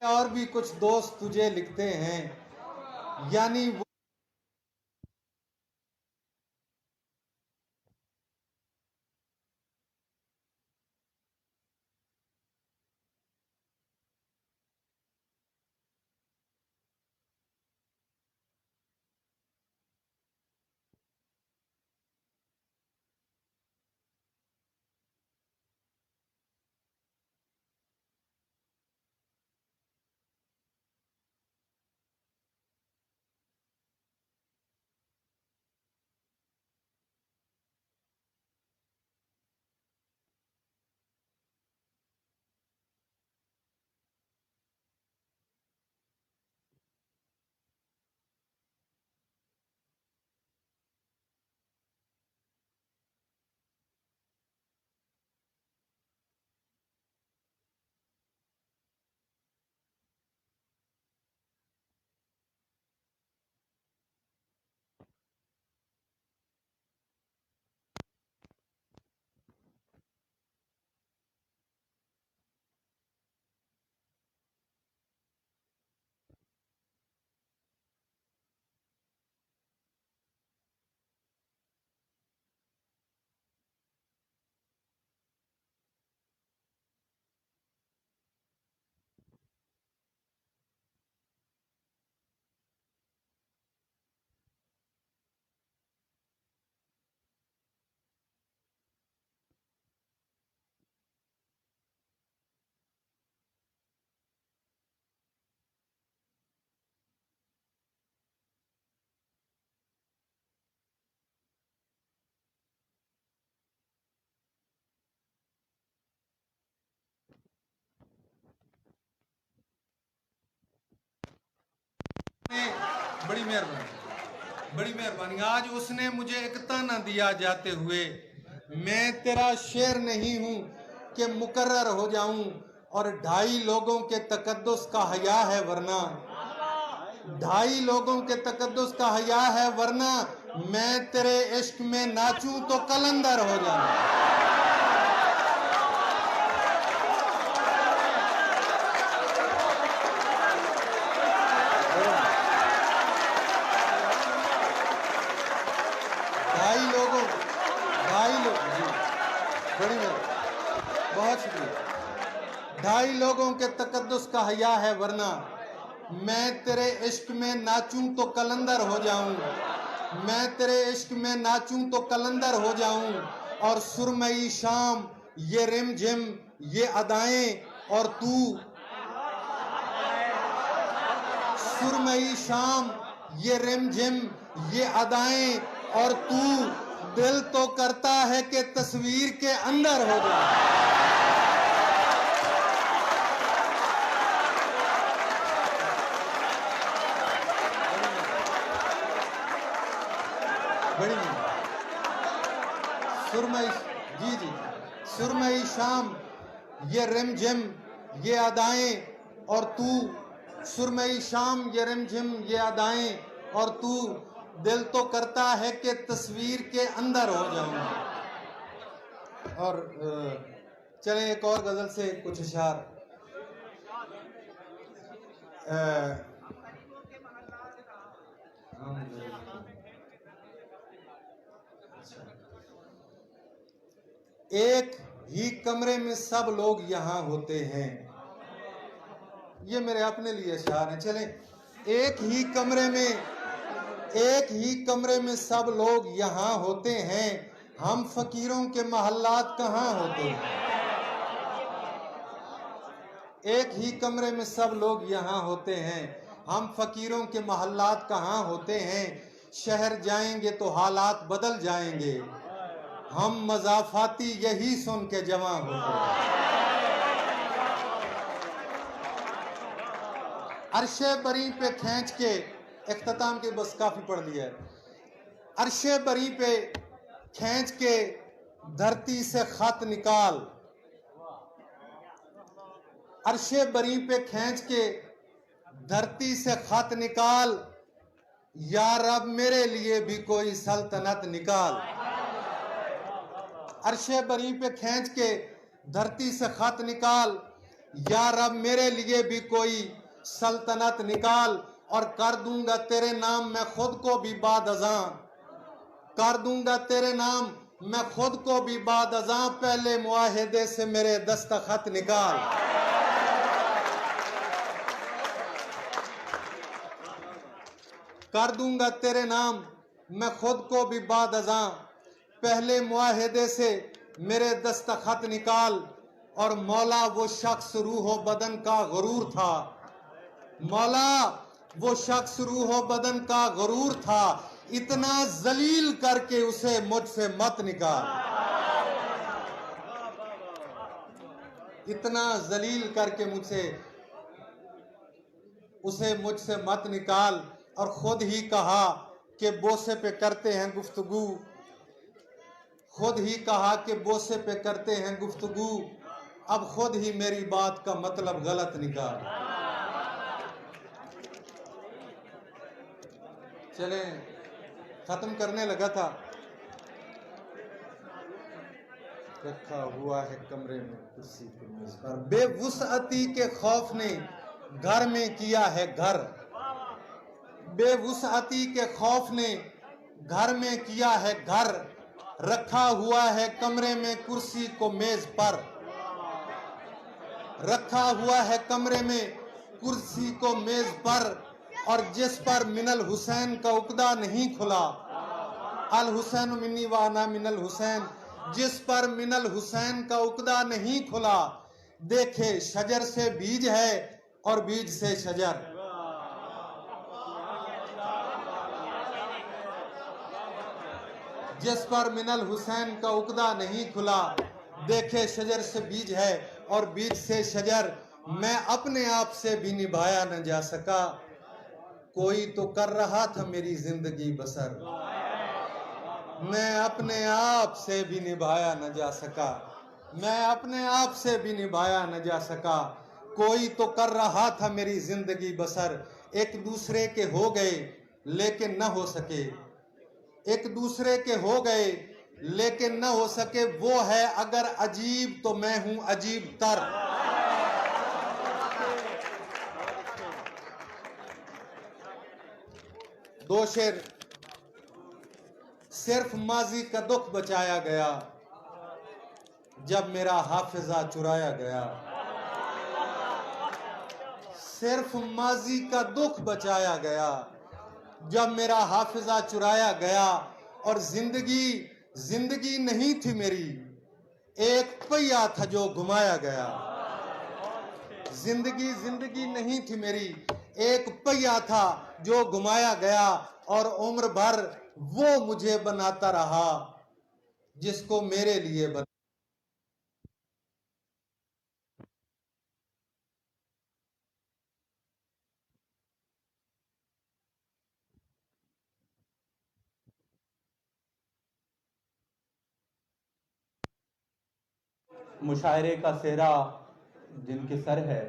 और भी कुछ दोस्त तुझे लिखते हैं, यानी वो बड़ी मेहरबानी, बड़ी मेहरबानी। आज उसने मुझे एक ताना दिया जाते हुए, मैं तेरा शेर नहीं हूं कि मुकर्रर हो जाऊं, और 2.5 लोगों के तकद्दुस का हया है वरना, 2.5 लोगों के तकद्दुस का हया है वरना, मैं तेरे इश्क में नाचूं तो कलंदर हो जाऊं। बड़ी बहुत शुक्रिया। 2.5 लोगों के तकद्दुस का हया है वरना, मैं तेरे इश्क में नाचूं तो कलंदर हो जाऊं, मैं तेरे इश्क में नाचूं तो कलंदर हो जाऊं, और सुरमई शाम ये रिमझिम ये अदाएं और तू, सुरमई शाम ये रिमझिम ये अदाएं और तू, दिल तो करता है कि तस्वीर के अंदर हो जाए। बड़ी सुरमई, जी जी, सुरमई शाम ये रिमझिम ये अदाएं और तू, सुरमई शाम ये रिमझिम ये अदाएं और तू, दिल तो करता है कि तस्वीर के अंदर हो जाऊं। और चले एक और गजल से कुछ इशार। एक ही कमरे में सब लोग यहाँ होते हैं, ये मेरे अपने लिए इशार हैं। चले एक ही कमरे में सब लोग यहाँ होते हैं, हम फकीरों के महल्लात कहाँ होते हैं। एक ही कमरे में सब लोग यहाँ होते हैं, हम फकीरों के महल्लात कहाँ होते हैं। शहर जाएंगे तो हालात बदल जाएंगे, हम मजाफाती यही सुन के जवां होते हैं। अर्शे बरी पे खींच के, इख्तिताम के बस काफी पढ़ लिया है। अर्शे बरी पे खींच के धरती से खत निकाल, अर्शे बरी पे खींच के धरती से खत निकाल, या रब मेरे लिए भी कोई सल्तनत निकाल। अर्शे बरी पे खींच के धरती से खत निकाल, या रब मेरे लिए भी कोई सल्तनत निकाल, और कर दूंगा तेरे नाम मैं खुद को भी बाद अज़ां, कर दूंगा तेरे नाम मैं खुद को भी बाद अज़ां, पहले मुआहिदे से मेरे दस्तखत निकाल। कर दूंगा तेरे नाम मैं खुद को भी बाद अज़ां, पहले मुआहिदे से मेरे दस्तखत निकाल। और मौला वो शख्स रूहो बदन का गुरूर था, मौला वो शख्स रूहो बदन का गुरूर था, इतना जलील करके उसे मुझसे मत निकाल, इतना जलील करके उसे मुझसे मत निकाल। और खुद ही कहा कि बोसे पे करते हैं गुफ्तगू, खुद ही कहा कि बोसे पे करते हैं गुफ्तगू, अब खुद ही मेरी बात का मतलब गलत निकाल। चले खत्म करने लगा था। रखा हुआ है कमरे में कुर्सी के मेज पर, बेवुसअती के खौफ ने घर में किया है घर, बेवुसअती के खौफ ने घर में किया है घर, रखा हुआ है कमरे में कुर्सी को मेज पर, रखा हुआ है कमरे में कुर्सी को मेज पर, और जिस पर मिनल हुसैन का उकदा नहीं खुला, अल हुसैन मिन्नी व अना मिनल हुसैन, जिस पर मिनल हुसैन का उकदा नहीं खुला, देखे शजर से बीज है और बीज से शजर, जिस पर मिनल हुसैन का उकदा नहीं खुला, देखे शजर से बीज है और बीज से शजर, मैं अपने आप से भी निभाया न जा सका, कोई तो कर रहा था मेरी जिंदगी बसर, मैं अपने आप से भी निभाया न जा सका, मैं अपने आप से भी निभाया न जा सका, कोई तो कर रहा था मेरी जिंदगी बसर, एक दूसरे के हो गए लेकिन न हो सके, एक दूसरे के हो गए लेकिन न हो सके, वो है अगर अजीब तो मैं हूं अजीब तर, दो शेर। सिर्फ माजी का दुख बचाया गया जब मेरा हाफिजा चुराया गया, सिर्फ माजी का दुख बचाया गया जब मेरा हाफिजा चुराया गया, और जिंदगी नहीं थी मेरी, एक पहिया था जो घुमाया गया, जिंदगी नहीं थी मेरी, एक पहिया था जो घुमाया गया, और उम्र भर वो मुझे बनाता रहा जिसको मेरे लिए बना। मुशायरे का सेहरा जिनके सर है,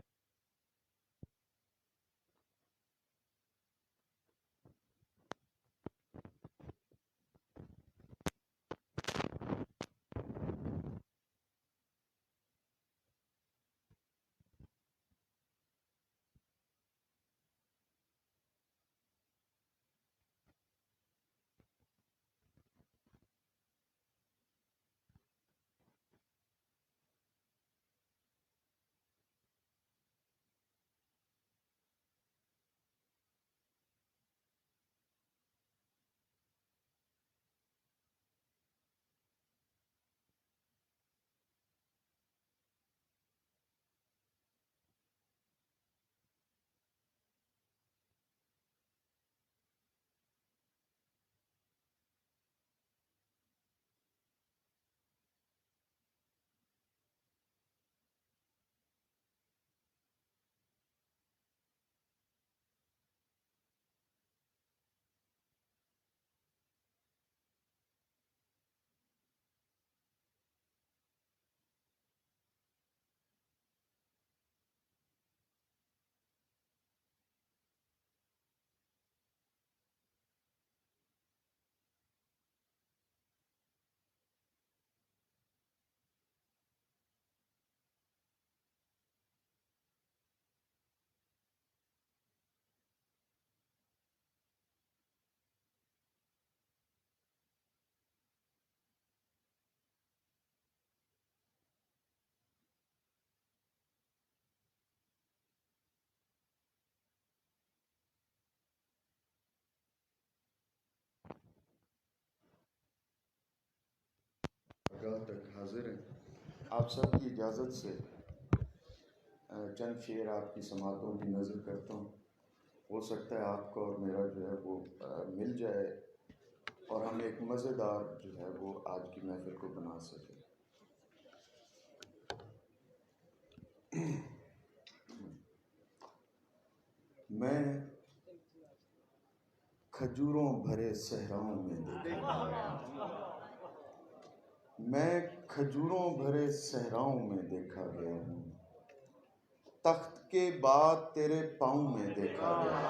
हाजिर हैं। आप सब की इजाज़त से चंद शेर आपकी समातों की नज़र करता हूँ। हो सकता है आपका और मेरा जो है वो मिल जाए और हम एक मज़ेदार जो है वो आज की महफिल को बना सकें। मैं खजूरों भरे सहराओं में देखा गया, मैं खजूरों भरे सहराओं में देखा गया हूँ, तख्त के बाद तेरे पाँव में देखा गया।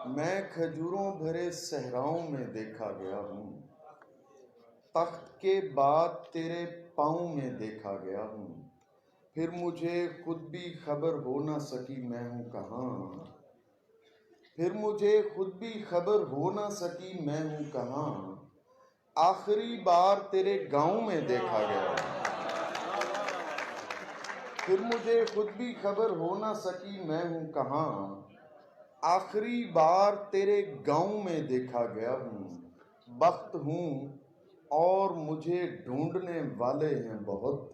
मैं खजूरों भरे सहराओं में देखा गया हूँ, तख्त के बाद तेरे पाँव में देखा गया हूँ। फिर मुझे खुद भी खबर हो ना सकी मैं हूँ कहाँ, फिर मुझे खुद भी खबर हो ना सकी मैं हूँ कहाँ। आखिरी बार तेरे गांव में देखा गया, फिर मुझे खुद भी खबर हो ना सकी मैं हूँ कहाँ। आखिरी बार तेरे गांव में देखा गया हूँ। वक्त हूँ और मुझे ढूंढने वाले हैं बहुत,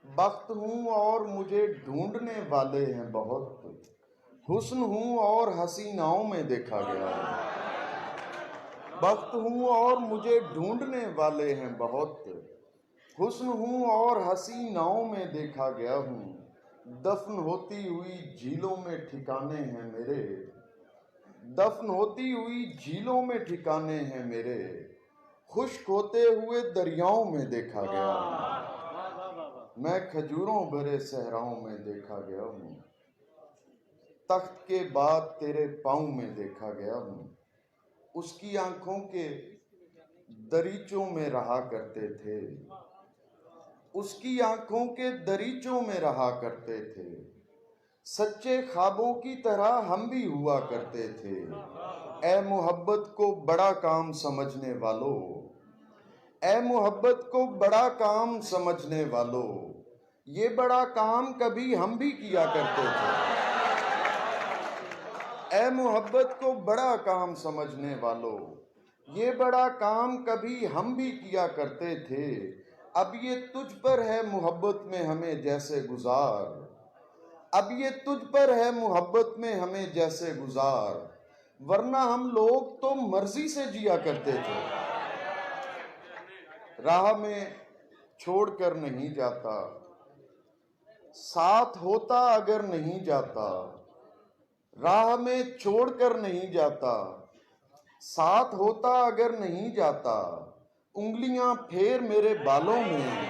वक्त हूँ और मुझे ढूंढने वाले हैं बहुत। हुस्न हूँ और हसीनाओं में देखा गया है, वक्त हूँ और मुझे ढूंढने वाले हैं बहुत। हुस्न हूँ और हसीनाओं में देखा गया हूँ। दफन होती हुई झीलों में ठिकाने हैं मेरे, दफन होती हुई झीलों में ठिकाने हैं मेरे। खुश्क होते हुए दरियाओं में देखा गया हूँ। मैं खजूरों भरे सहराओं में देखा गया हूँ, तख्त के बाद तेरे पाँव में देखा गया हूँ। उसकी आंखों के दरीचों में रहा करते थे, उसकी आंखों के दरीचों में रहा करते थे। सच्चे ख्वाबों की तरह हम भी हुआ करते थे। ए मोहब्बत को बड़ा काम समझने वालों, ए मोहब्बत को बड़ा काम समझने वालों, ये बड़ा काम कभी हम भी किया करते थे। ए मोहब्बत को बड़ा काम समझने वालों, ये बड़ा काम कभी हम भी किया करते थे। अब ये तुझ पर है मोहब्बत में हमें जैसे गुजार, अब ये तुझ पर है मोहब्बत में हमें जैसे गुजार, वरना हम लोग तो मर्जी से जिया करते थे। राह में छोड़कर नहीं जाता, साथ होता अगर नहीं जाता। राह में छोड़कर नहीं जाता, साथ होता अगर नहीं जाता। उंगलियां फेर मेरे बालों में,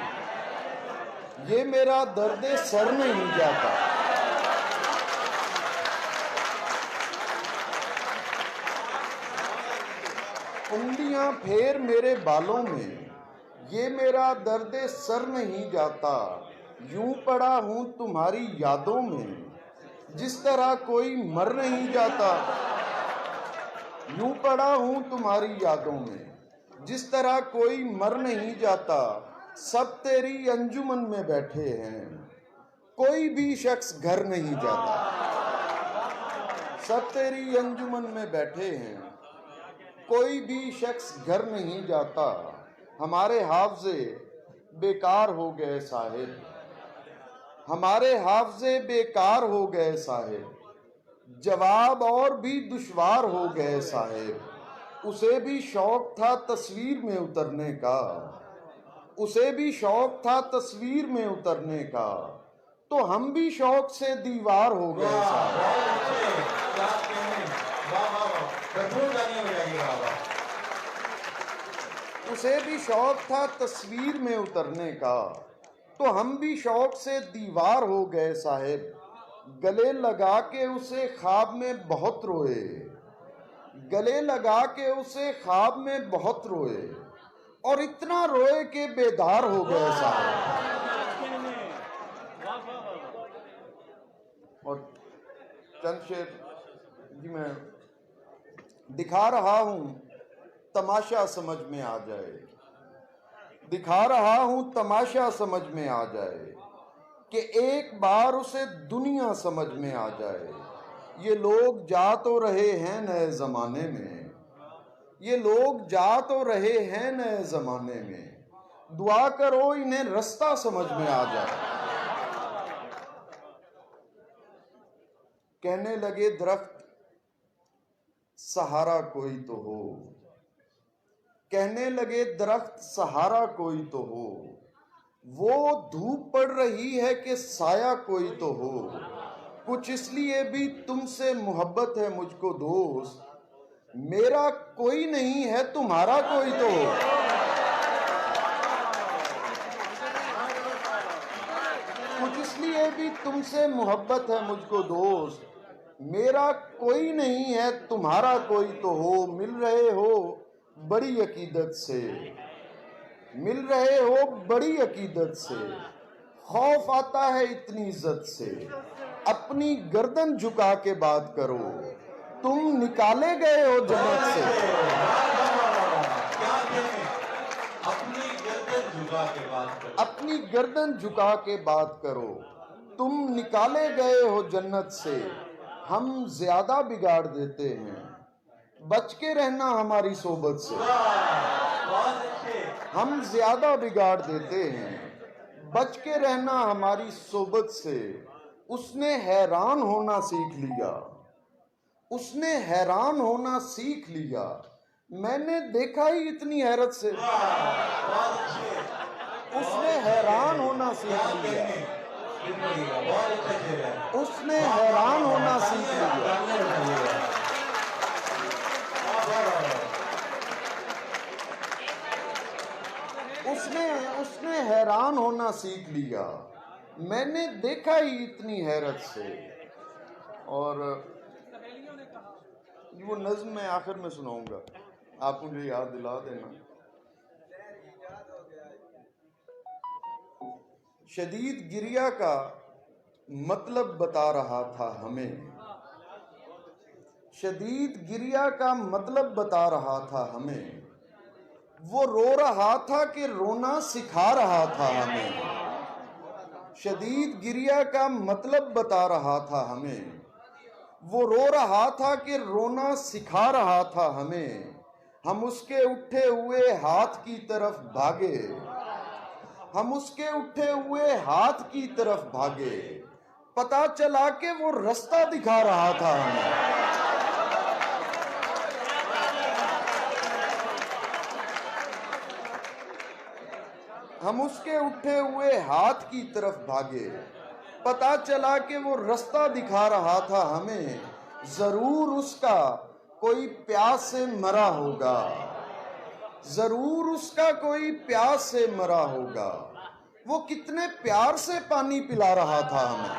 ये मेरा दर्द सर नहीं जाता। उंगलियां फेर मेरे बालों में, ये मेरा दर्द सर नहीं जाता। यूं पड़ा हूं तुम्हारी यादों में, जिस तरह कोई मर नहीं जाता। यूं पड़ा हूं तुम्हारी यादों में, जिस तरह कोई मर नहीं जाता। सब तेरी अंजुमन में बैठे हैं, कोई भी शख्स घर नहीं जाता। सब तेरी अंजुमन में बैठे हैं, कोई भी शख्स घर नहीं जाता। हमारे हाफजे बेकार हो गए साहिब, हमारे हाफजे बेकार हो गए साहिब। जवाब और भी दुश्वार हो गए साहिब। उसे भी शौक था तस्वीर में उतरने का, उसे भी शौक था तस्वीर में उतरने का। तो हम भी शौक से दीवार हो गए साहिब। उसे भी शौक था तस्वीर में उतरने का, तो हम भी शौक से दीवार हो गए साहिब। गले लगा के उसे ख्वाब में बहुत रोए, गले लगा के उसे ख्वाब में बहुत रोए, और इतना रोए कि बेदार हो गए साहिब। और चंद शेर जी मैं दिखा रहा हूं, तमाशा समझ में आ जाए, दिखा रहा हूं तमाशा समझ में आ जाए, कि एक बार उसे दुनिया समझ में आ जाए। ये लोग जा तो रहे हैं नए जमाने में, ये लोग जा तो रहे हैं नए जमाने में। दुआ करो इन्हें रास्ता समझ में आ जाए। कहने लगे दरख्त सहारा कोई तो हो, कहने लगे दरख्त सहारा कोई तो हो, वो धूप पड़ रही है कि साया कोई तो हो, कुछ इसलिए भी तुमसे मोहब्बत है मुझको दोस्त, मेरा कोई नहीं है तुम्हारा कोई तो हो। कुछ इसलिए भी तुमसे मोहब्बत है मुझको दोस्त, मेरा कोई नहीं है तुम्हारा कोई तो हो। मिल रहे हो बड़ी अकीदत से, मिल रहे हो बड़ी अकीदत से, खौफ आता है इतनी इज्जत से, अपनी गर्दन झुका के बात करो, तुम निकाले गए हो जन्नत से। अपनी गर्दन झुका के बात करो, अपनी गर्दन झुका के बात करो, तुम निकाले गए हो जन्नत से। हम ज्यादा बिगाड़ देते हैं, बच के रहना हमारी सोबत से। हम ज्यादा बिगाड़ देते हैं, बच के रहना हमारी सोबत से। उसने हैरान होना सीख लिया, उसने हैरान होना सीख लिया, मैंने देखा ही इतनी हैरत से। उसने हैरान होना सीख लिया, उसने हैरान होना सीख लिया। उसने हैरान होना सीख लिया, मैंने देखा ही इतनी हैरत से। और वो नज्म मैं आखिर में सुनाऊंगा, आप मुझे याद दिला देना। शदीद गिरिया का मतलब बता रहा था हमें, शदीद गिरिया का मतलब बता रहा था हमें, वो रो रहा था कि रोना सिखा रहा था हमें। शदीद गिरिया का मतलब बता रहा था हमें, वो रो रहा था कि रोना सिखा रहा था हमें। हम उसके उठे हुए हाथ की तरफ भागे, हम उसके उठे हुए हाथ की तरफ भागे, पता चला कि वो रास्ता दिखा रहा था हमें। हम उसके उठे हुए हाथ की तरफ भागे, पता चला कि वो रास्ता दिखा रहा था हमें। जरूर उसका कोई प्यास से मरा होगा, जरूर उसका कोई प्यास से मरा होगा, वो कितने प्यार से पानी पिला रहा था हमें।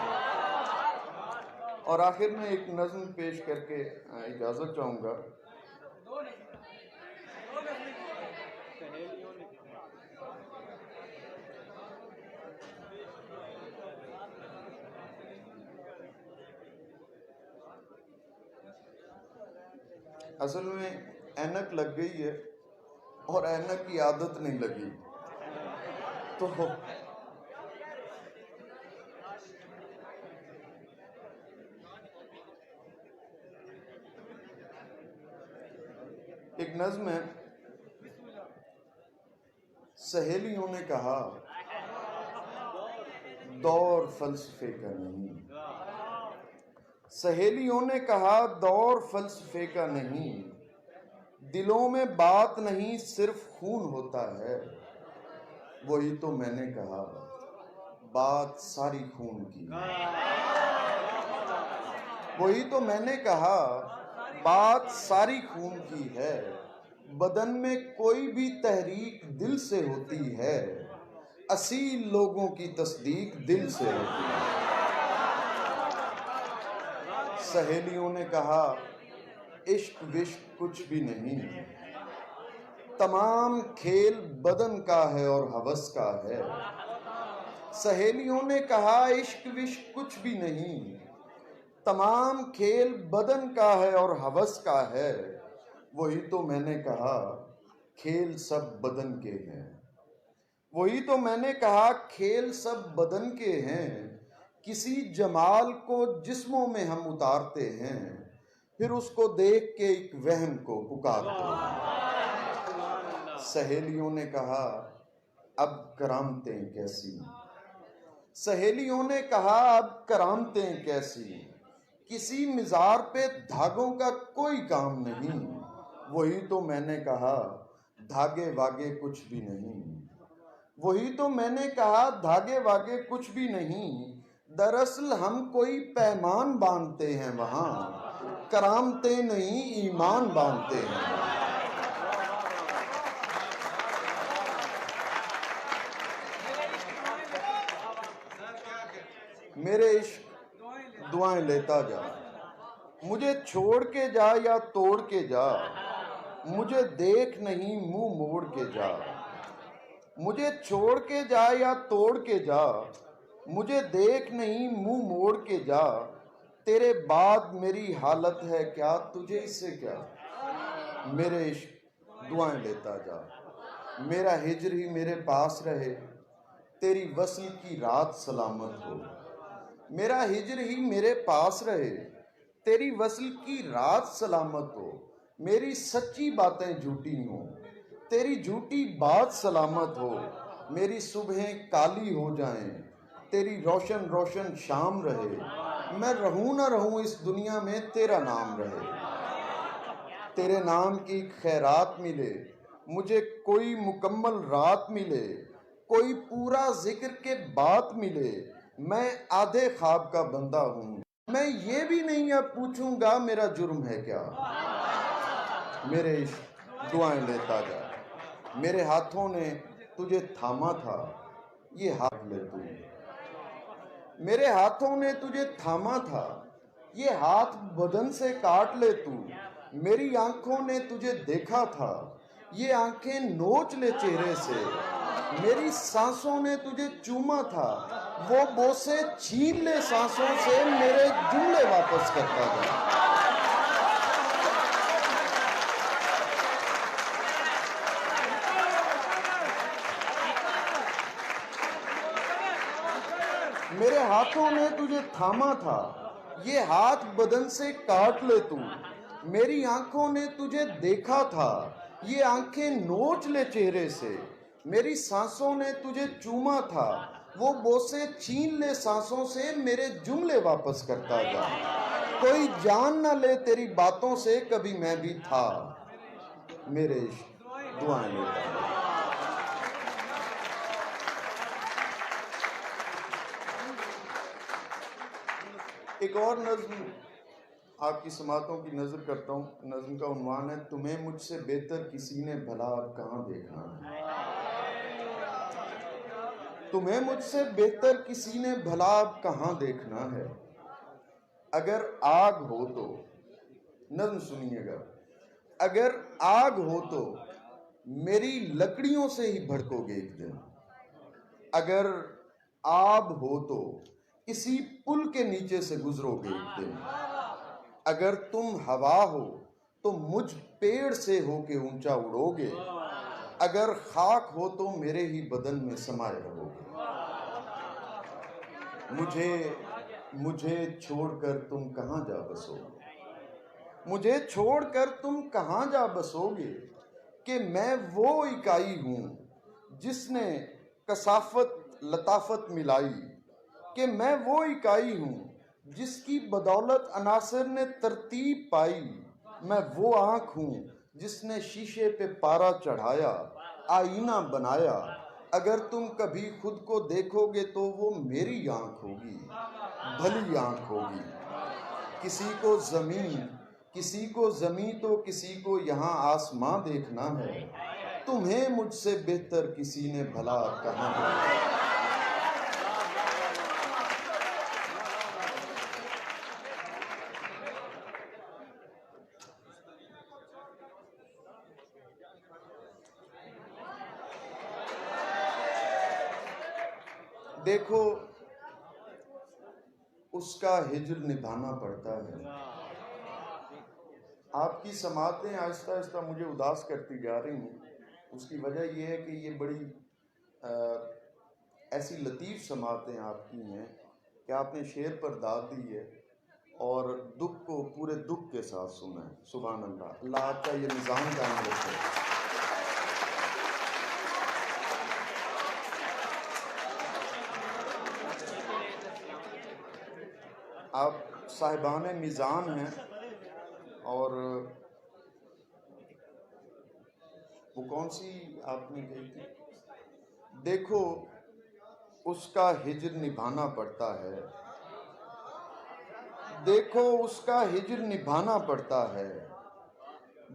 और आखिर में एक नज्म पेश करके इजाजत चाहूंगा। असल में ऐनक लग गई है और ऐनक की आदत नहीं लगी, तो एक नज्म है। सहेलियों ने कहा दौर फलसफे का नहीं, सहेलियों ने कहा दौर फलसफे का नहीं, दिलों में बात नहीं सिर्फ खून होता है। वही तो मैंने कहा बात सारी खून की, वही तो मैंने कहा बात सारी खून की है। बदन में कोई भी तहरीक दिल से होती है, असील लोगों की तस्दीक दिल से होती है। सहेलियों ने कहा इश्क विश्क कुछ भी नहीं, तमाम खेल बदन का है और हवस का है। सहेलियों ने कहा इश्क विश्क कुछ भी नहीं, तमाम खेल बदन का है और हवस का है। वही तो मैंने कहा खेल सब बदन के हैं, वही तो मैंने कहा खेल सब बदन के हैं। किसी जमाल को जिस्मों में हम उतारते हैं, फिर उसको देख के एक वहम को पुकारते हैं। सहेलियों ने कहा अब करामतें कैसी। सहेलियों ने कहा अब करामतें कैसी, किसी मिजार पे धागों का कोई काम नहीं। वही तो मैंने कहा धागे वागे कुछ भी नहीं। वही तो मैंने कहा धागे वागे कुछ भी नहीं। दरअसल हम कोई पैमान बांधते हैं वहां, करामतें नहीं ईमान बांधते हैं। मेरे इश्क दुआएं लेता जा, मुझे छोड़ के जा या तोड़ के जा, मुझे देख नहीं मुंह मोड़ के जा। मुझे छोड़ के जा या तोड़ के जा, मुझे देख नहीं मुंह मोड़ के जा। तेरे बाद मेरी हालत है क्या, तुझे इससे क्या। मेरे इश्क दुआएं लेता जा, मेरा हिजर ही मेरे पास रहे, तेरी वस्ल की रात सलामत हो। मेरा हिजर ही मेरे पास रहे, तेरी वस्ल की रात सलामत हो। मेरी सच्ची बातें झूठी हो, तेरी झूठी बात सलामत हो। मेरी सुबहें काली हो जाएं, तेरी रोशन रोशन शाम रहे। मैं रहूं ना रहूं इस दुनिया में, तेरा नाम रहे। तेरे नाम की खैरात मिले, मुझे कोई मुकम्मल रात मिले, कोई पूरा जिक्र के बात मिले। मैं आधे ख्वाब का बंदा हूँ, मैं ये भी नहीं अब पूछूंगा मेरा जुर्म है क्या। मेरे इश्क दुआएं लेता जा, मेरे हाथों ने तुझे थामा था, ये हाथ ले तू। मेरे हाथों ने तुझे थामा था, ये हाथ बदन से काट ले तू। मेरी आंखों ने तुझे देखा था, ये आंखें नोच ले चेहरे से। मेरी सांसों ने तुझे चूमा था, वो बोसे छीन ले सांसों से। मेरे जुमले वापस करता जा। मेरे हाथों ने तुझे थामा था, ये हाथ बदन से काट ले तू। मेरी आंखों ने तुझे देखा था, ये आंखें नोच ले चेहरे से। मेरी सांसों ने तुझे चूमा था, वो बोसे छीन ले सांसों से। मेरे जुमले वापस करता जा, कोई जान ना ले तेरी बातों से कभी मैं भी था। मेरे इश्क दुआएं लेता जा। एक और नज्म आपकी समातों की नजर करता हूँ। नज्म का उन्वान है तुम्हें मुझसे बेहतर किसी ने भला अब कहाँ देखना है। तुम्हें मुझसे बेहतर किसी ने भला अब कहाँ देखना है। अगर आग हो तो, नज्म सुनिएगा, अगर आग हो तो मेरी लकड़ियों से ही भड़कोगे एक दिन। अगर आब हो तो इसी पुल के नीचे से गुजरोगे एक दिन। अगर तुम हवा हो तो मुझ पेड़ से होके ऊंचा उड़ोगे। अगर खाक हो तो मेरे ही बदन में समाये रहोगे। मुझे छोड़कर तुम कहाँ जा बसोगे। मुझे छोड़कर तुम कहाँ जा बसोगे कि मैं वो इकाई हूँ जिसने कसाफत लताफत मिलाई। कि मैं वो इकाई हूँ जिसकी बदौलत अनासर ने तरतीब पाई। मैं वो आँख हूँ जिसने शीशे पे पारा चढ़ाया, आईना बनाया। अगर तुम कभी खुद को देखोगे तो वो मेरी आँख होगी, भली आँख होगी। किसी को ज़मीं तो किसी को यहाँ आसमां देखना है। तुम्हें मुझसे बेहतर किसी ने भला कहाँ देखा। देखो उसका हिज्र निभाना पड़ता है। आपकी समातें आहिस्ता आहिस्ता मुझे उदास करती जा रही हैं। उसकी वजह यह है कि ये बड़ी ऐसी लतीफ़ समातें आपकी हैं कि आपने शेर पर दाद दी है और दुख को पूरे दुख के साथ सुना है। सुभान अल्लाह। अल्लाह आपका ये निज़ाम कायम रखे। आप साहिबान मिज़ान हैं और वो कौन सी आपने कही थी? देखो उसका हिज्र निभाना पड़ता है, देखो उसका हिज्र निभाना पड़ता है,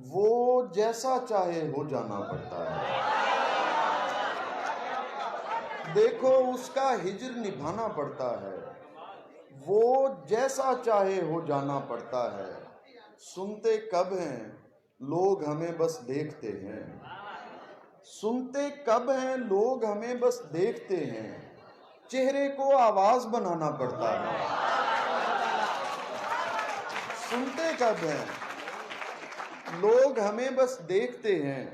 वो जैसा चाहे हो जाना पड़ता है। देखो उसका हिज्र निभाना पड़ता है, वो जैसा चाहे हो जाना पड़ता है। सुनते कब हैं लोग हमें बस देखते हैं, सुनते कब हैं लोग हमें बस देखते हैं, चेहरे को आवाज बनाना पड़ता है। सुनते कब हैं लोग हमें बस देखते हैं,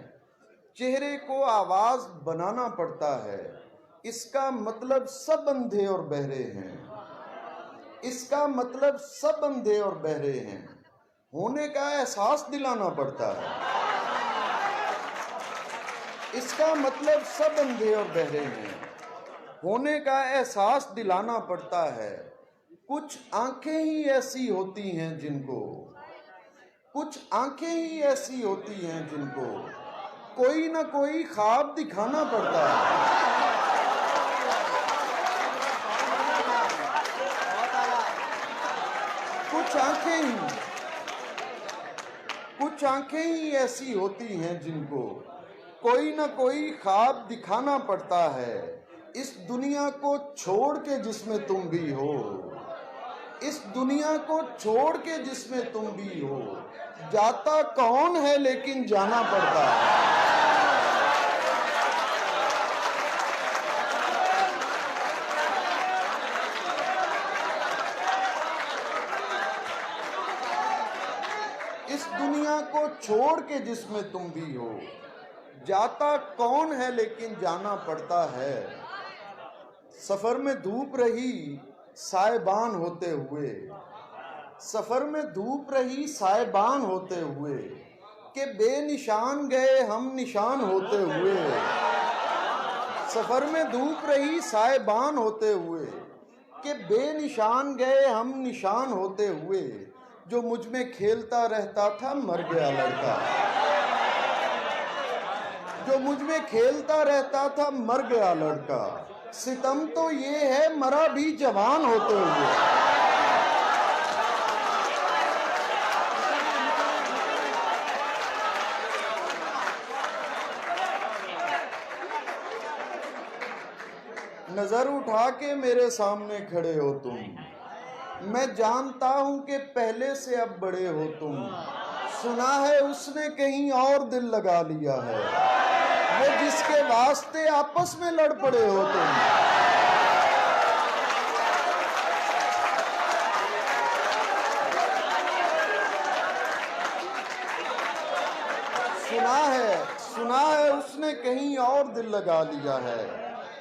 चेहरे को आवाज बनाना पड़ता है। इसका मतलब सब अंधे और बहरे हैं, इसका मतलब सब अंधे और बहरे हैं, होने का एहसास दिलाना पड़ता है। इसका मतलब सब अंधे और बहरे हैं, होने का एहसास दिलाना पड़ता है। कुछ आंखें ही ऐसी होती हैं जिनको, कुछ आंखें ही ऐसी होती हैं जिनको कोई ना कोई ख्वाब दिखाना पड़ता है। कुछ आंखें ही ऐसी होती हैं जिनको कोई ना कोई ख्वाब दिखाना पड़ता है। इस दुनिया को छोड़ के जिसमें तुम भी हो, इस दुनिया को छोड़ के जिसमें तुम भी हो, जाता कौन है लेकिन जाना पड़ता है। इस दुनिया को छोड़ के जिसमें तुम भी हो, जाता कौन है लेकिन जाना पड़ता है। सफर में धूप रही सायबान होते हुए, सफर में धूप रही सायबान होते हुए, के बेनिशान गए हम निशान होते हुए। सफर में धूप रही सायबान होते हुए, के बेनिशान गए हम निशान होते हुए। जो मुझ में खेलता रहता था मर गया लड़का, जो मुझ में खेलता रहता था मर गया लड़का। सितम तो ये है मरा भी जवान होते हुए। नजर उठा के मेरे सामने खड़े हो तुम, मैं जानता हूं कि पहले से अब बड़े हो तुम। सुना है उसने कहीं और दिल लगा लिया है, वो जिसके वास्ते आपस में लड़ पड़े हो तुम। सुना है उसने कहीं और दिल लगा लिया है,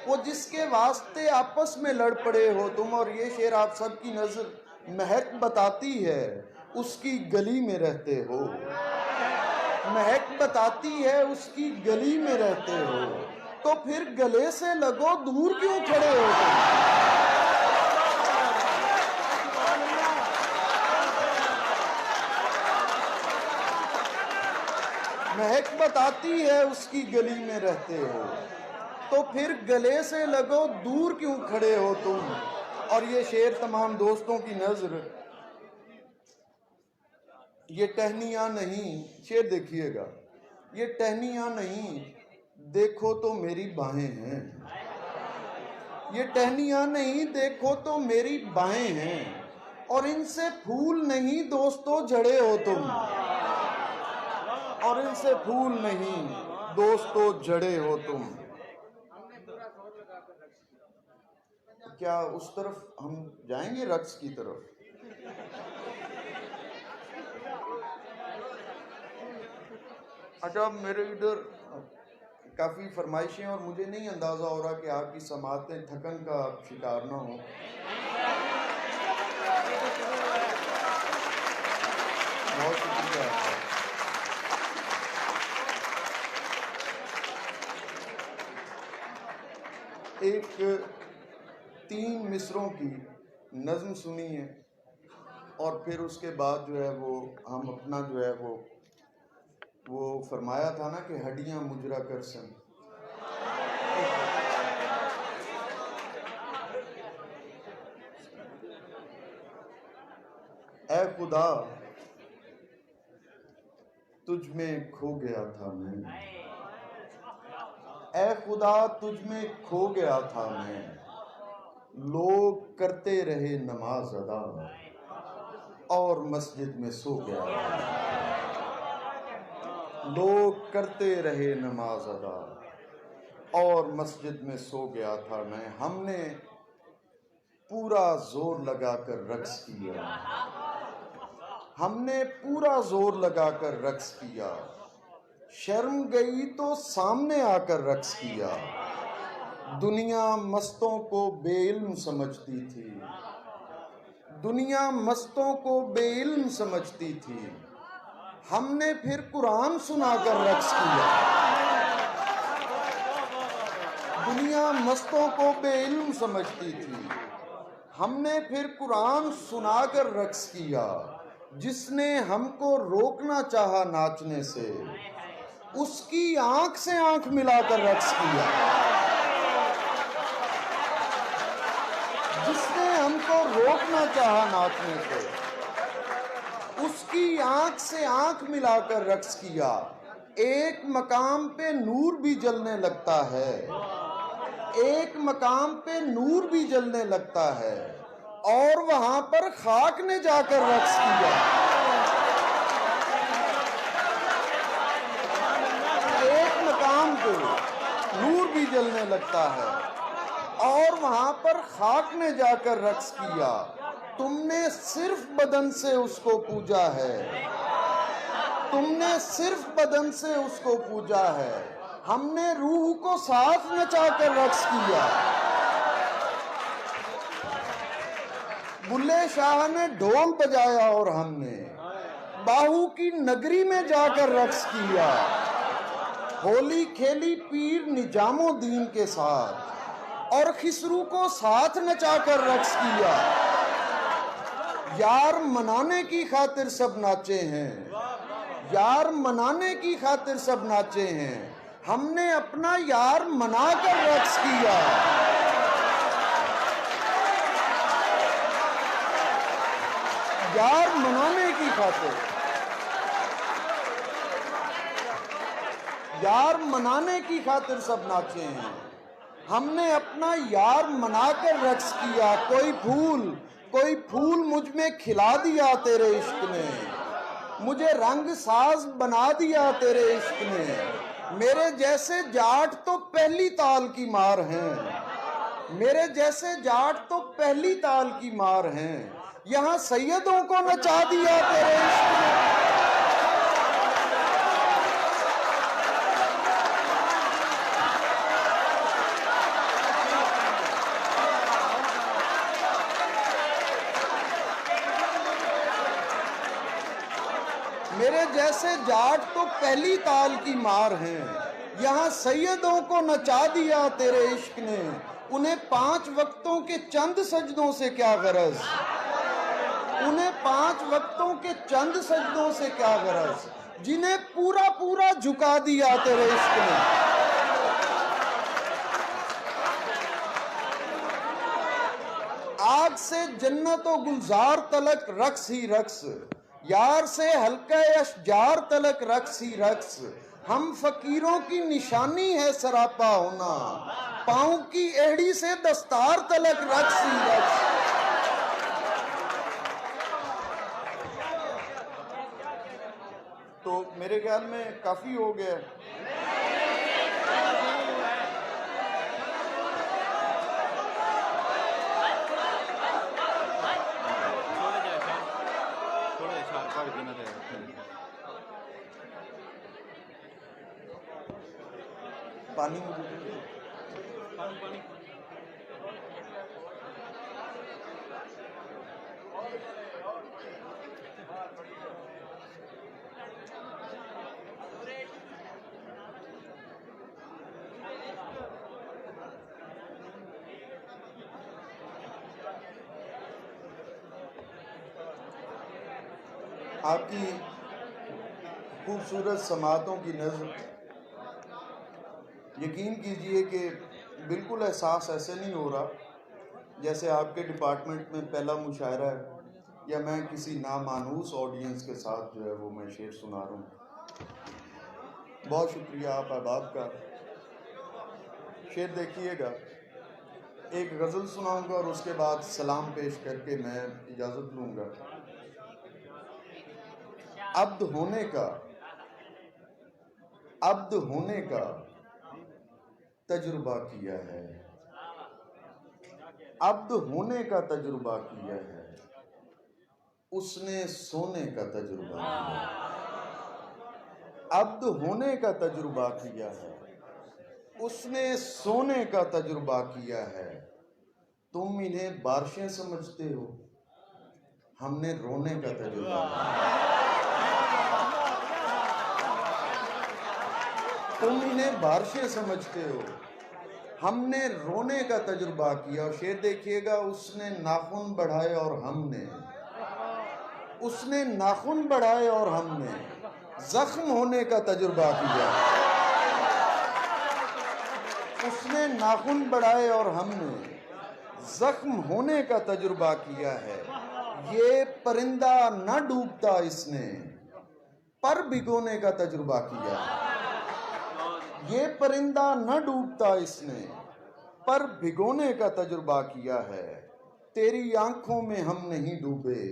वो जिसके वास्ते आपस में लड़ पड़े हो तुम। और ये शेर आप सबकी नजर महक बताती है, उसकी गली में रहते हो। महक बताती है उसकी गली में रहते हो, तो फिर गले से लगो दूर क्यों खड़े हो तुम। महक बताती है उसकी गली में रहते हो, तो फिर गले से लगो दूर क्यों खड़े हो तुम। और ये शेर तमाम दोस्तों की नजर, ये टहनियां नहीं, शेर देखिएगा, ये टहनियां नहीं देखो तो मेरी बाहें हैं, ये टहनियां नहीं देखो तो मेरी बाहें हैं। और इनसे फूल नहीं दोस्तों झड़े हो तुम, और इनसे फूल नहीं दोस्तों झड़े हो तुम। क्या उस तरफ हम जाएंगे, रक्स की तरफ? अच्छा, मेरे इधर काफी फरमाइशें और मुझे नहीं अंदाजा हो रहा कि आपकी समातें थकन का शिकार ना हो। बहुत शुक्रिया आपका। एक 3 मिसरों की नज्म सुनी है, और फिर उसके बाद जो है वो हम अपना जो है वो फरमाया था ना कि हड्डियां मुजरा कर सन। ऐ खुदा तुझ में खो गया था मैं, ऐ खुदा तुझ में खो गया था मैं, लोग करते रहे नमाज अदा और मस्जिद में सो गया था। लोग करते रहे नमाज अदा और मस्जिद में सो गया था मैं। हमने पूरा जोर लगाकर रक्स किया, हमने पूरा जोर लगाकर रक्स किया, शर्म गई तो सामने आकर रक्स किया। दुनिया मस्तों को बेइल्म समझती थी, दुनिया मस्तों को बेइल्म समझती थी, हमने फिर कुरान सुनाकर रक्स किया। दुनिया मस्तों को बेइल्म समझती थी, हमने फिर कुरान सुनाकर रक्स किया। जिसने हमको रोकना चाहा नाचने से, उसकी आंख से आंख मिलाकर रक्स किया। जिसने हमको रोकना चाहा नाचने से, उसकी आंख से आंख मिलाकर रक्स किया। एक मकाम पे नूर भी जलने लगता है, एक मकाम पे नूर भी जलने लगता है, और वहां पर खाक ने जाकर रक्स किया। एक मकाम पे नूर भी जलने लगता है और वहां पर खाक ने जाकर रक्स किया। तुमने सिर्फ बदन से उसको पूजा है, तुमने सिर्फ बदन से उसको पूजा है, हमने रूह को साथ नचाकर रक्स किया। बुल्ले शाह ने ढोल बजाया और हमने बाहू की नगरी में जाकर रक्स किया। होली खेली पीर निजामुद्दीन के साथ और खिसरू को साथ नचाकर रक्स किया। यार मनाने की खातिर सब नाचे हैं, यार मनाने की खातिर सब नाचे हैं, हमने अपना यार मनाकर रक्स किया। यार मनाने की खातिर, यार मनाने की खातिर सब नाचे हैं, हमने अपना यार मनाकर रक्स किया। कोई फूल मुझ में खिला दिया तेरे इश्क ने, मुझे रंग साज बना दिया तेरे इश्क ने। मेरे जैसे जाट तो पहली ताल की मार हैं, मेरे जैसे जाट तो पहली ताल की मार हैं, यहाँ सैयदों को नचा दिया तेरे इश्क ने। मेरे जैसे जाट तो पहली ताल की मार हैं, यहाँ सैयदों को नचा दिया तेरे इश्क ने। उन्हें 5 वक्तों के चंद सजदों से क्या गरज, उन्हें 5 वक्तों के चंद सजदों से क्या गरज, जिन्हें पूरा पूरा झुका दिया तेरे इश्क ने। आग से जन्नत और गुलजार तलक रक्स ही रक्स, यार से हल्का अशजार तलक रक्स ही रक्स। हम फकीरों की निशानी है सरापा होना, पाँव की एड़ी से दस्तार तलक रक्स ही रक्स। तो मेरे ख्याल में काफी हो गया। पानी आपकी खूबसूरत समातों की नज़र, यकीन कीजिए कि बिल्कुल एहसास ऐसे नहीं हो रहा जैसे आपके डिपार्टमेंट में पहला मुशायरा है या मैं किसी नामानूस ऑडियंस के साथ जो है वो मैं शेर सुना रहा हूँ। बहुत शुक्रिया आप अहबाब का। शेर देखिएगा, एक गज़ल सुनाऊंगा और उसके बाद सलाम पेश करके मैं इजाज़त लूँगा। अब्द होने का तजुर्बा किया है, अब्द होने का तजुर्बा किया है, उसने सोने का तजुर्बा किया है। अब्द होने का तजुर्बा किया है, उसने सोने का तजुर्बा किया है। तुम इन्हें बारिशें समझते हो, हमने रोने का तजुर्बा किया। तुम इन्हें बारिशें समझते हो, हमने रोने का तजुर्बा किया। और शेर देखिएगा, उसने नाखून बढ़ाए और हमने, उसने नाखून बढ़ाए और हमने जख्म होने का तजुर्बा किया। उसने नाखून बढ़ाए और हमने जख्म होने का तजुर्बा किया है। ये परिंदा न डूबता, इसने पर भिगोने का तजुर्बा किया है। ये परिंदा न डूबता, इसने पर भिगोने का तजुर्बा किया है। तेरी आंखों में हम नहीं डूबे,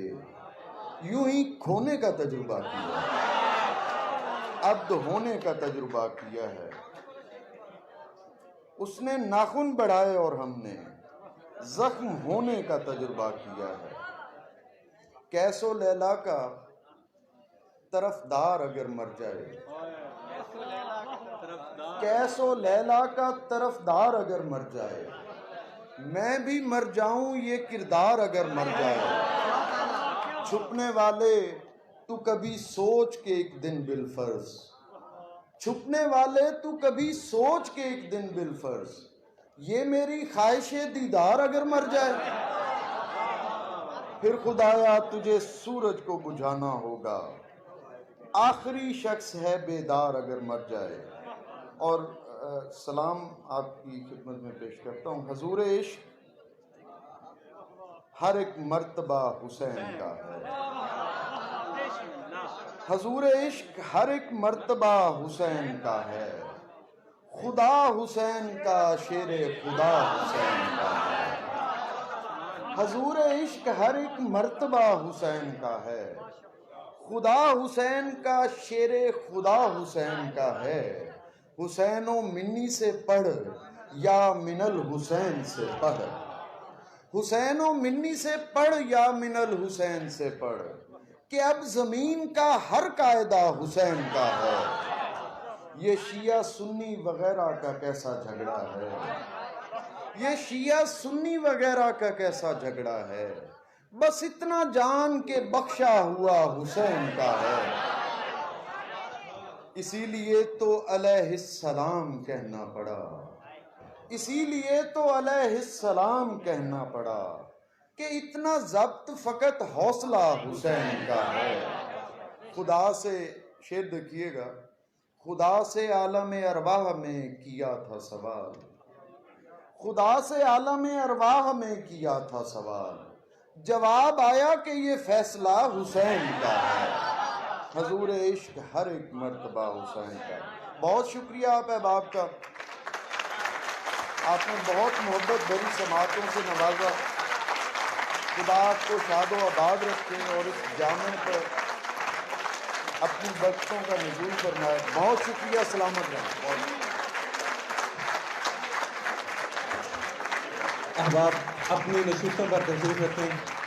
यूं ही खोने का तजुर्बा किया है। अब्द होने का तजुर्बा किया है। उसने नाखून बढ़ाए और हमने जख्म होने का तजुर्बा किया है। कैसो लैला का तरफदार अगर मर जाए, कैसो लैला का तरफदार अगर मर जाए, मैं भी मर जाऊं ये किरदार अगर मर जाए। छुपने वाले तू कभी सोच के एक दिन बिलफर्ज, छुपने वाले तू कभी सोच के एक दिन बिलफर्ज, ये मेरी ख्वाहिशे दीदार अगर मर जाए। फिर खुदाया तुझे सूरज को बुझाना होगा, आखिरी शख्स है बेदार अगर मर जाए। और सलाम आपकी खिदमत में पेश करता हूँ। हजूर इश्क हर एक मर्तबा हुसैन का है, हजूर इश्क हर एक मर्तबा हुसैन का है। खुदा हुसैन का, शेरे खुदा हुसैन का है। हजूर इश्क हर एक मर्तबा हुसैन का है। खुदा हुसैन का, शेरे खुदा हुसैन का है। हुसैनो मिन्नी से पढ़ या मिनल हुसैन से पढ़, हुसैनो मिन्नी से पढ़ या मिनल हुसैन से पढ़, कि अब जमीन का हर कायदा हुसैन का है। ये शिया सुन्नी वगैरह का कैसा झगड़ा है, ये शिया सुन्नी वगैरह का कैसा झगड़ा है। बस इतना जान के बख्शा हुआ हुसैन का है। इसीलिए तो अलैहिस्सलाम कहना पड़ा, इसीलिए तो अलैहिस्सलाम कहना पड़ा, कि इतना जब्त फकत हौसला हुसैन का है। खुदा से, शेर देखिएगा, खुदा से आलम अरवाह में किया था सवाल, खुदा से आलम अरवाह में किया था सवाल, जवाब आया कि ये फैसला हुसैन का है। हजूर इश्क हर एक मर्तबा हुसैन का। बहुत शुक्रिया आप अहबाब का, आपने बहुत मोहब्बत भरी समातों से नवाजा। खुदा आपको शादो आबाद रखे और इस जामे पर अपनी बरकतों का नज़ूल फरमाए। बहुत शुक्रिया, सलामत रहें। अहबाब अपनी नशीतों पर तशरीफ रखें।